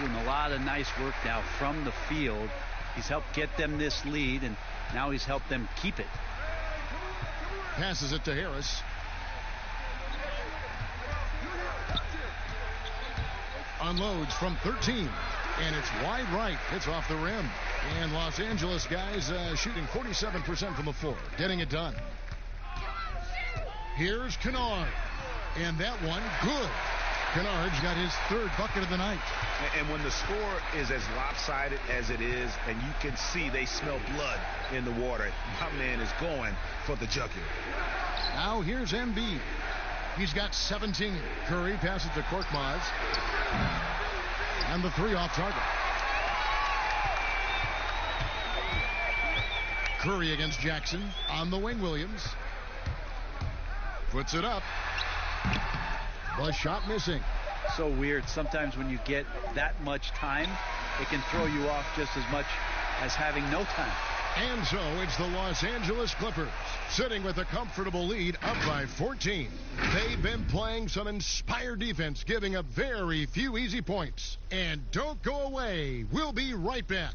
Doing a lot of nice work now from the field. He's helped get them this lead, and now he's helped them keep it. Passes it to Harris. Unloads from 13, and it's wide right. It's off the rim. And Los Angeles guys shooting 47% from the floor, getting it done. Here's Kennard, and that one good. Kennard's got his 3rd bucket of the night. And when the score is as lopsided as it is, and you can see they smell blood in the water, my man is going for the jugular. Now here's Embiid. He's got 17. Curry passes to Korkmaz. And the 3 off target. Curry against Jackson. On the wing, Williams. Puts it up. The shot missing. So weird. Sometimes when you get that much time, it can throw you off just as much as having no time. And so it's the Los Angeles Clippers sitting with a comfortable lead, up by 14. They've been playing some inspired defense, giving up very few easy points. And don't go away. We'll be right back.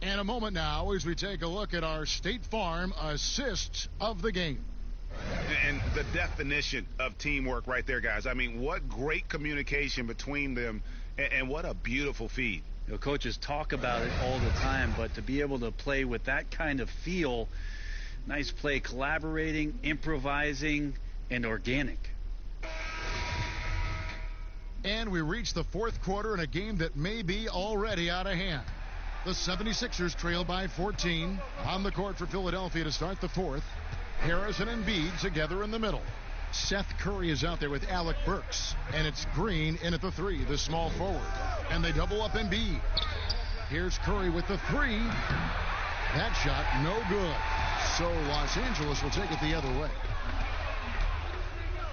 And a moment now as we take a look at our State Farm assists of the game. And the definition of teamwork right there, guys. I mean, what great communication between them, and what a beautiful feed. You know, coaches talk about it all the time, but to be able to play with that kind of feel, nice play, collaborating, improvising, and organic. And we reach the 4th quarter in a game that may be already out of hand. The 76ers trail by 14. On the court for Philadelphia to start the 4th. Harris and Embiid together in the middle. Seth Curry is out there with Alec Burks. And it's Green in at the 3, the small forward. And they double up Embiid. Here's Curry with the 3. That shot no good. So Los Angeles will take it the other way.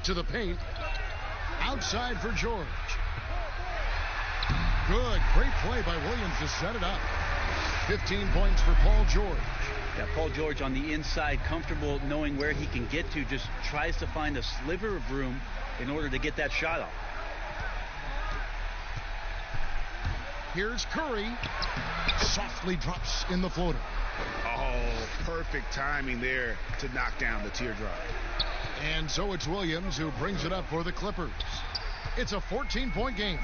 To the paint. Outside for George. Good. Great play by Williams to set it up. 15 points for Paul George. Yeah, Paul George on the inside, comfortable knowing where he can get to, just tries to find a sliver of room in order to get that shot off. Here's Curry. Softly drops in the floater. Oh, perfect timing there to knock down the teardrop. And so it's Williams who brings it up for the Clippers. It's a 14-point game.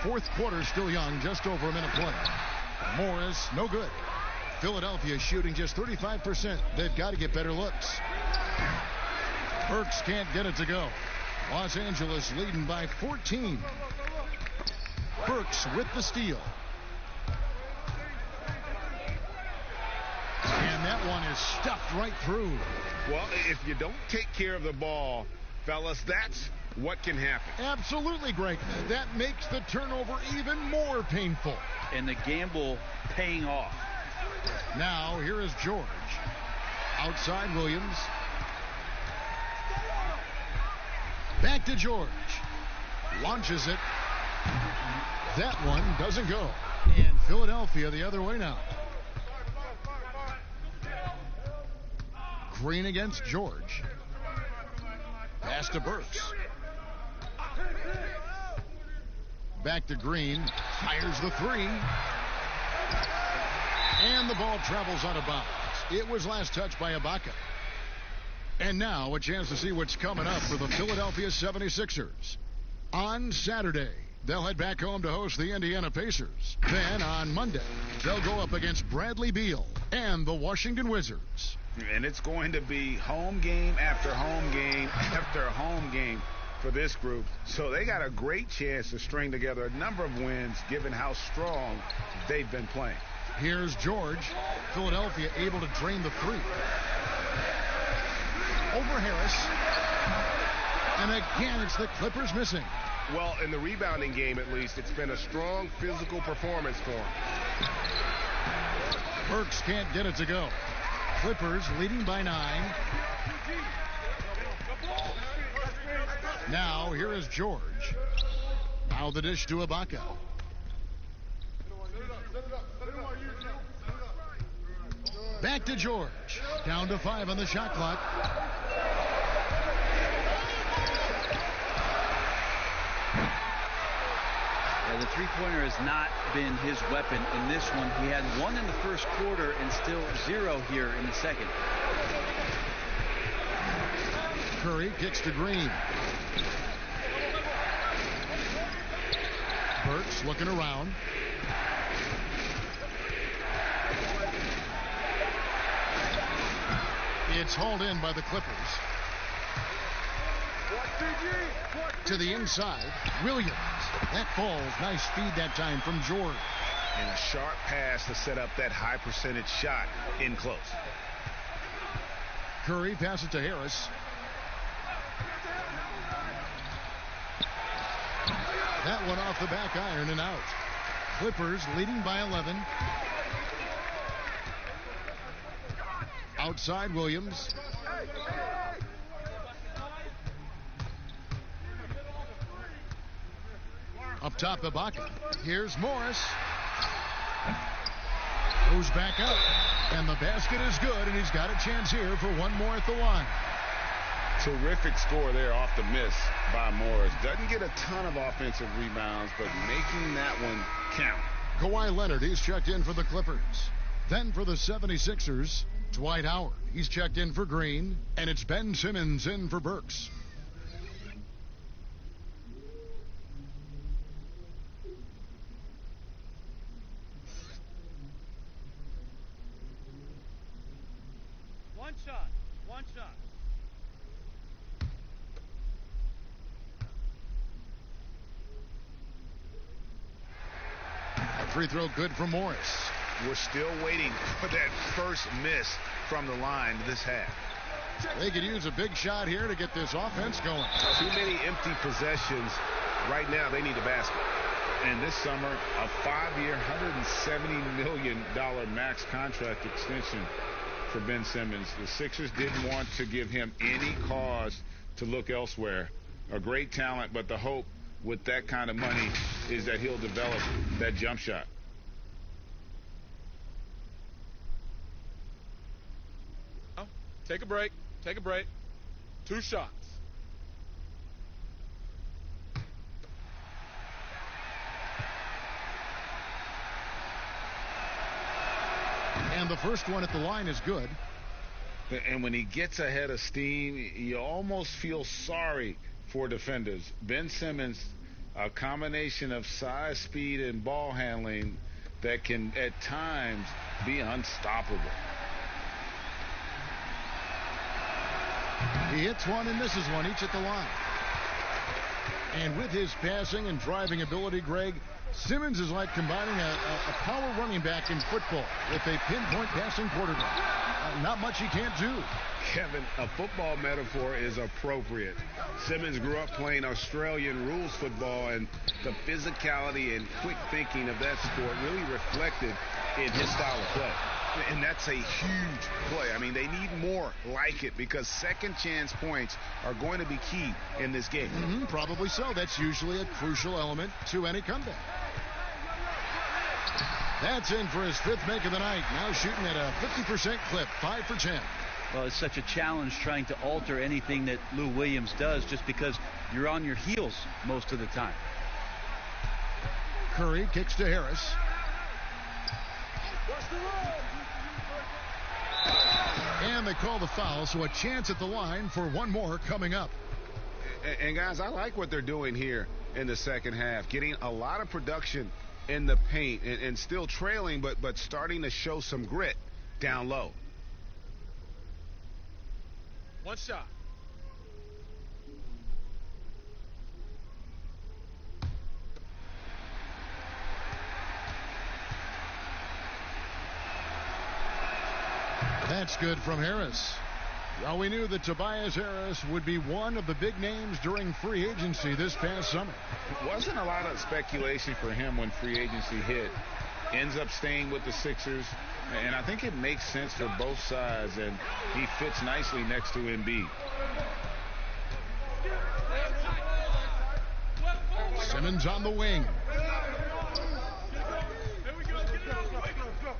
4th quarter still young, just over a minute play. Morris, no good. Philadelphia shooting just 35%. They've got to get better looks. Burks can't get it to go. Los Angeles leading by 14. Burks with the steal. And that one is stuffed right through. Well, if you don't take care of the ball, fellas, that's what can happen. Absolutely, Greg. That makes the turnover even more painful. And the gamble paying off. Now, here is George. Outside Williams. Back to George. Launches it. That one doesn't go. And Philadelphia the other way now. Green against George. Pass to Burks. Back to Green. Fires the 3. And the ball travels out of bounds. It was last touched by Ibaka. And now a chance to see what's coming up for the Philadelphia 76ers. On Saturday, they'll head back home to host the Indiana Pacers. Then on Monday, they'll go up against Bradley Beal and the Washington Wizards. And it's going to be home game after home game after home game for this group. So they got a great chance to string together a number of wins given how strong they've been playing. Here's George. Philadelphia able to drain the three. Over Harris. And again, it's the Clippers missing. Well, in the rebounding game, at least, it's been a strong physical performance for him. Burks can't get it to go. Clippers leading by 9. Now, here is George. Now the dish to Ibaka. Back to George. Down to 5 on the shot clock. Yeah, the three-pointer has not been his weapon in this one. He had 1 in the first quarter and still 0 here in the second. Curry kicks to Green. Burks looking around. It's hauled in by the Clippers. To the inside, Williams. That falls. Nice feed that time from George. And a sharp pass to set up that high percentage shot in close. Curry passes to Harris. That one off the back iron and out. Clippers leading by 11. Outside Williams. Up top Ibaka. Here's Morris. Goes back up. And the basket is good, and he's got a chance here for one more at the line. Terrific score there off the miss by Morris. Doesn't get a ton of offensive rebounds, but making that one count. Kawhi Leonard, he's checked in for the Clippers. Then for the 76ers, Dwight Howard. He's checked in for Green, and it's Ben Simmons in for Burks. One shot. Free throw good for Morris. We're still waiting for that first miss from the line this half. They could use a big shot here to get this offense going. Too many empty possessions. Right now, they need a basket. And this summer, a 5-year, $170 million max contract extension for Ben Simmons. The Sixers didn't want to give him any cause to look elsewhere. A great talent, but the hope with that kind of money is that he'll develop that jump shot. Take a break. 2 shots. And the first one at the line is good. And when he gets ahead of steam, you almost feel sorry for defenders. Ben Simmons, a combination of size, speed, and ball handling that can at times be unstoppable. He hits one and misses one, each at the line. And with his passing and driving ability, Greg, Simmons is like combining a power running back in football with a pinpoint passing quarterback. Not much he can't do. Kevin, a football metaphor is appropriate. Simmons grew up playing Australian rules football, and the physicality and quick thinking of that sport really reflected in his style of play. And that's a huge play. I mean, they need more like it because second chance points are going to be key in this game. Probably so. That's usually a crucial element to any comeback. That's in for his 5th make of the night. Now shooting at a 50% clip, 5 for 10. Well, it's such a challenge trying to alter anything that Lou Williams does just because you're on your heels most of the time. Curry kicks to Harris. And they call the foul, so a chance at the line for one more coming up. And guys, I like what they're doing here in the second half, getting a lot of production in the paint and still trailing, but starting to show some grit down low. One shot. That's good from Harris. Well, we knew that Tobias Harris would be one of the big names during free agency this past summer. Wasn't a lot of speculation for him when free agency hit. Ends up staying with the Sixers, and I think it makes sense for both sides, and he fits nicely next to Embiid. Simmons on the wing.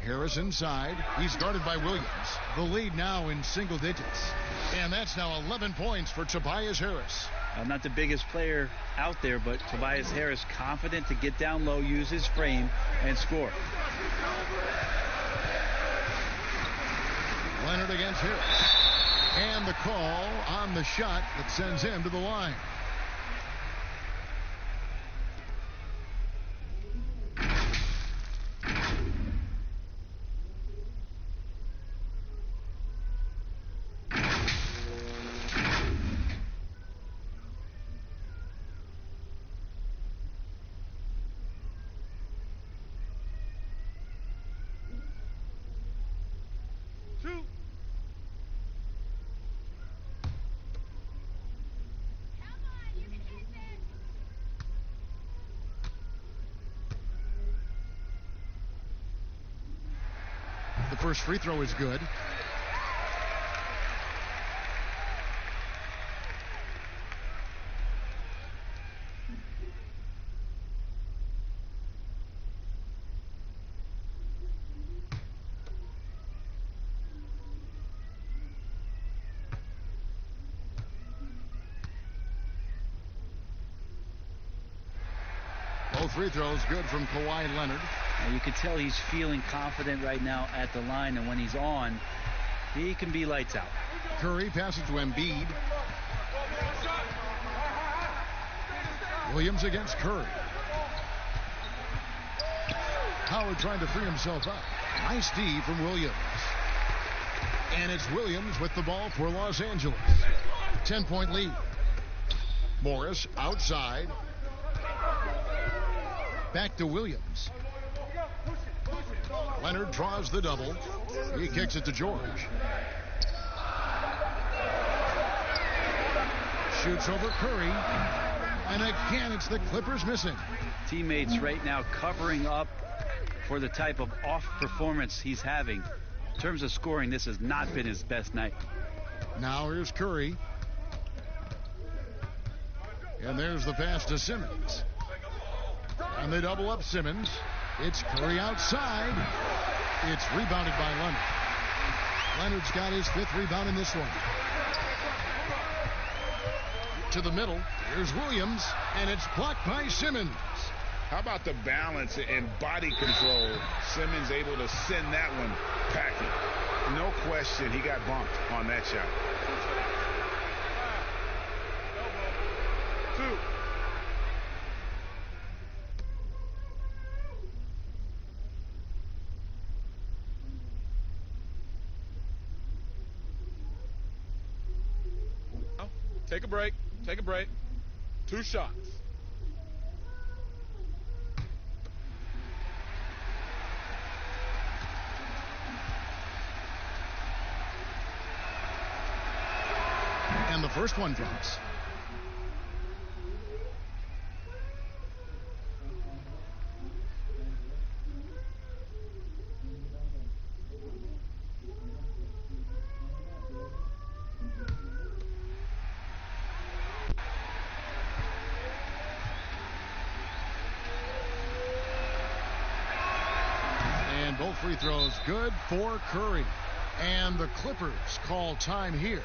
Harris inside. He's guarded by Williams. The lead now in single digits. And that's now 11 points for Tobias Harris. Not the biggest player out there, but Tobias Harris confident to get down low, use his frame, and score. Leonard against Harris. And the call on the shot that sends him to the line. The first free throw is good. Both free throws good from Kawhi Leonard. And you can tell he's feeling confident right now at the line, and when he's on, he can be lights out. Curry passes to Embiid. Williams against Curry. Howard trying to free himself up. Nice D from Williams. And it's Williams with the ball for Los Angeles. 10-point lead. Morris outside. Back to Williams. Leonard draws the double. He kicks it to George. Shoots over Curry. And again, it's the Clippers missing. Teammates right now covering up for the type of off performance he's having. In terms of scoring, this has not been his best night. Now here's Curry. And there's the pass to Simmons. And they double up Simmons. It's Curry outside. It's rebounded by Leonard. Leonard's got his 5th rebound in this one. To the middle. Here's Williams. And it's blocked by Simmons. How about the balance and body control? Simmons able to send that one packing. No question he got bumped on that shot. 2. Take a break. Take a break. 2 shots. And the first one drops. Both free throws good for Curry. And the Clippers call time here.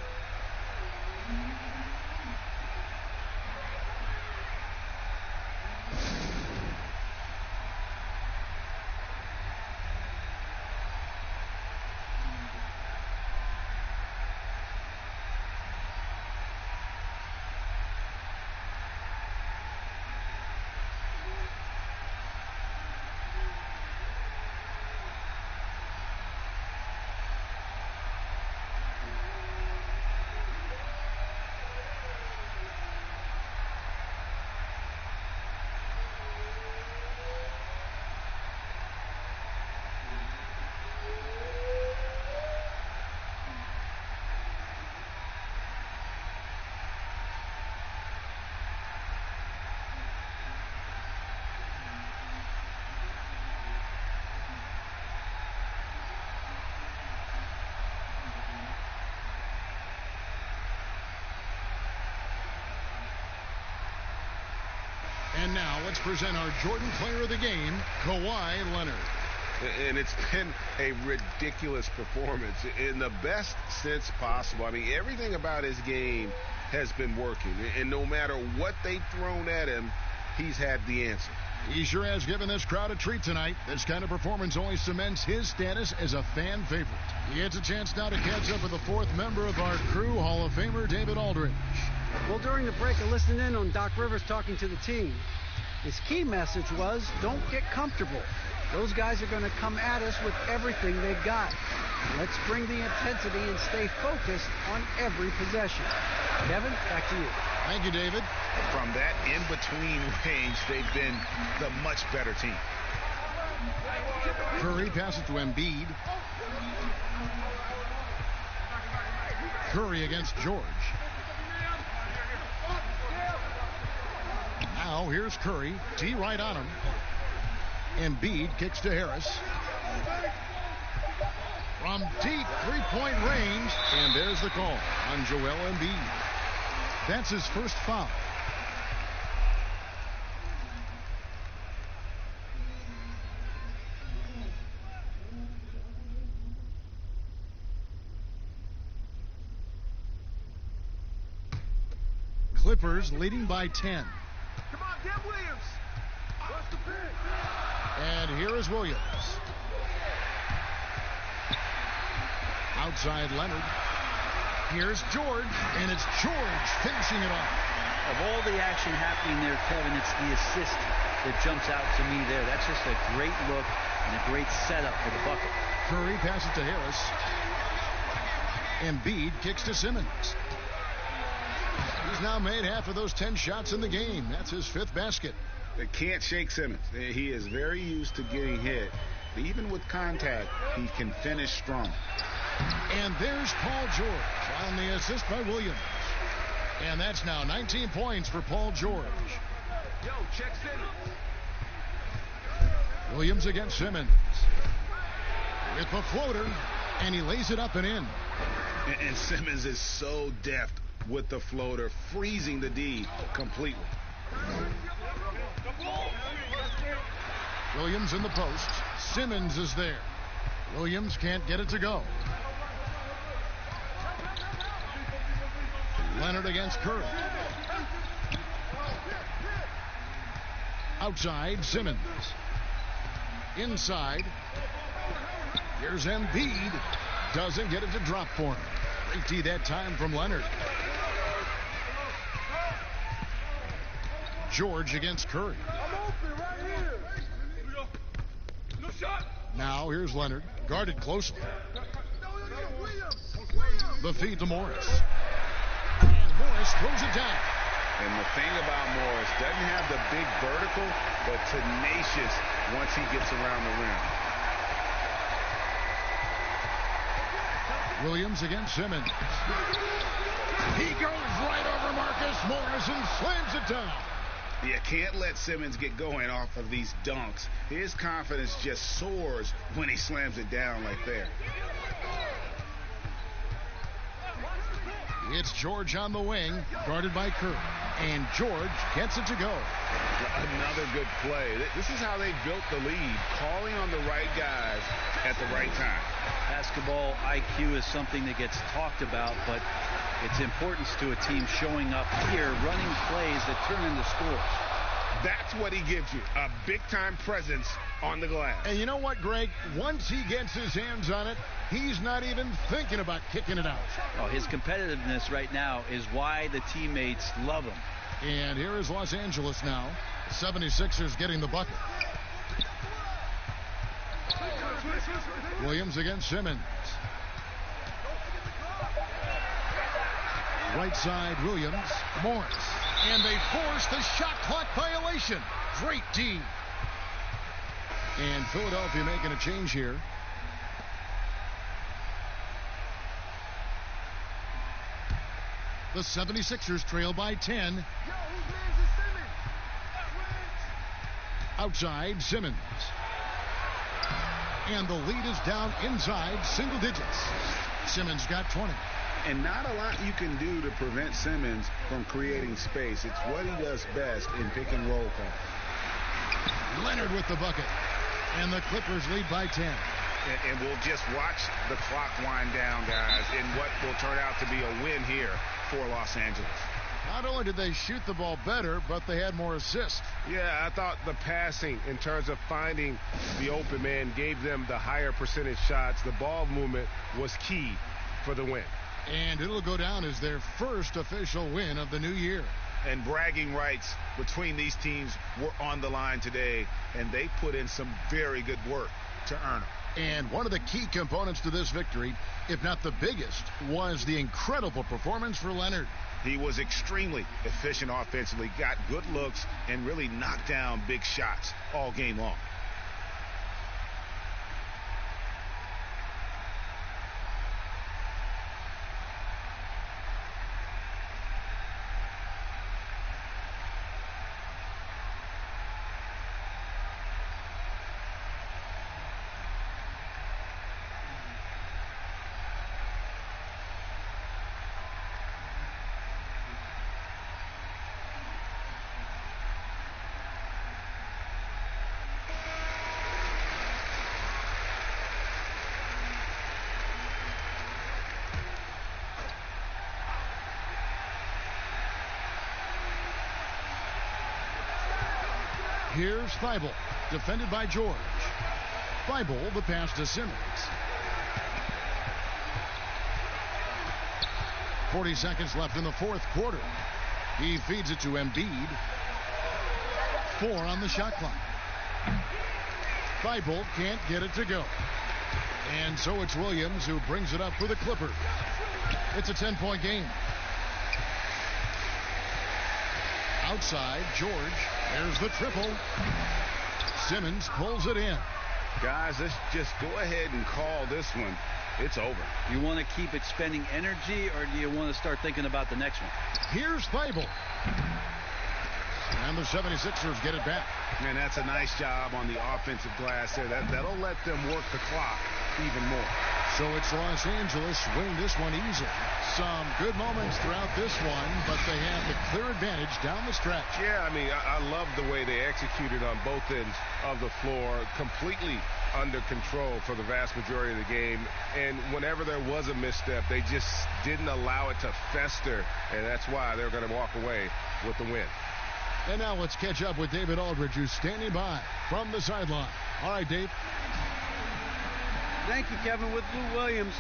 And now let's present our Jordan Player of the Game, Kawhi Leonard. And it's been a ridiculous performance in the best sense possible. I mean, everything about his game has been working. And no matter what they've thrown at him, he's had the answer. He sure has given this crowd a treat tonight. This kind of performance only cements his status as a fan favorite. He gets a chance now to catch up with the fourth member of our crew, Hall of Famer David Aldridge. Well, during the break, I listened in on Doc Rivers talking to the team. His key message was, don't get comfortable. Those guys are going to come at us with everything they've got. Let's bring the intensity and stay focused on every possession. Kevin, back to you. Thank you, David. From that in-between range, they've been the much better team. Curry passes to Embiid. Curry against George. Now here's Curry. T right on him. Embiid kicks to Harris. From deep three-point range. And there's the call on Joel Embiid. That's his first foul. Clippers leading by 10. Come on, get Williams. What's the pick? And here is Williams. Outside Leonard. Here's George, and it's George finishing it off. Of all the action happening there, Kevin, it's the assist that jumps out to me there. That's just a great look and a great setup for the bucket. Curry passes to Harris. Embiid kicks to Simmons. He's now made half of those 10 shots in the game. That's his fifth basket. They can't shake Simmons. He is very used to getting hit. But even with contact, he can finish strong. And there's Paul George on the assist by Williams. And that's now 19 points for Paul George. Yo, check Simmons. Williams against Simmons. With the floater, and he lays it up and in. And Simmons is so deft with the floater, freezing the D completely. Williams in the post. Simmons is there. Williams can't get it to go. Leonard against Curry. Outside, Simmons. Inside. Here's Embiid. Doesn't get it to drop for him. Great D that time from Leonard. George against Curry. Now here's Leonard, guarded closely. The feed to Morris. And Morris throws it down. And the thing about Morris, doesn't have the big vertical, but tenacious once he gets around the rim. Williams against Simmons. He goes right over Marcus Morris and slams it down. You can't let Simmons get going off of these dunks. His confidence just soars when he slams it down like that. It's George on the wing, guarded by Curry. And George gets it to go. Another good play. This is how they built the lead, calling on the right guys at the right time. Basketball IQ is something that gets talked about, but its importance to a team showing up here, running plays that turn into scores. That's what he gives you, a big-time presence on the glass. And you know what, Greg? Once he gets his hands on it, he's not even thinking about kicking it out. Oh, his competitiveness right now is why the teammates love him. And here is Los Angeles now. 76ers getting the bucket. Williams against Simmons. Right side, Williams. Morris. And they force the shot clock violation. Great D. And Philadelphia making a change here. The 76ers trail by 10. Outside, Simmons. And the lead is down inside single digits. Simmons got 20. And not a lot you can do to prevent Simmons from creating space. It's what he does best in pick and roll calls. Leonard with the bucket. And the Clippers lead by 10. And we'll just watch the clock wind down, guys, in what will turn out to be a win here for Los Angeles. Not only did they shoot the ball better, but they had more assists. Yeah, I thought the passing in terms of finding the open man gave them the higher percentage shots. The ball movement was key for the win. And it'll go down as their first official win of the new year. And bragging rights between these teams were on the line today, and they put in some very good work to earn them. And one of the key components to this victory, if not the biggest, was the incredible performance for Leonard. He was extremely efficient offensively, got good looks, and really knocked down big shots all game long. Here's Thibault, defended by George. Thibault, the pass to Simmons. 40 seconds left in the fourth quarter. He feeds it to Embiid. 4 on the shot clock. Thibault can't get it to go. And so it's Williams who brings it up for the Clippers. It's a 10-point game. Outside, George. There's the triple. Simmons pulls it in. Guys, let's just go ahead and call this one. It's over. You want to keep expending energy, or do you want to start thinking about the next one? Here's Thibault. And the 76ers get it back. And that's a nice job on the offensive glass there. That'll let them work the clock even more. So it's Los Angeles winning this one easily. Some good moments throughout this one, but they have the clear advantage down the stretch. Yeah, I mean, I love the way they executed on both ends of the floor, completely under control for the vast majority of the game. And whenever there was a misstep, they just didn't allow it to fester, and that's why they're going to walk away with the win. And now let's catch up with David Aldridge, who's standing by from the sideline. All right, Dave. Thank you, Kevin. With Lou Williams,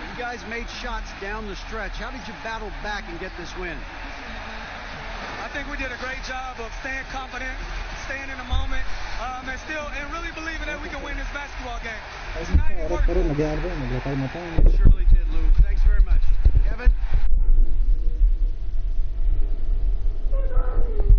you guys made shots down the stretch. How did you battle back and get this win? I think we did a great job of staying confident, staying in the moment, and really believing that we can win this basketball game. It's not even work. Surely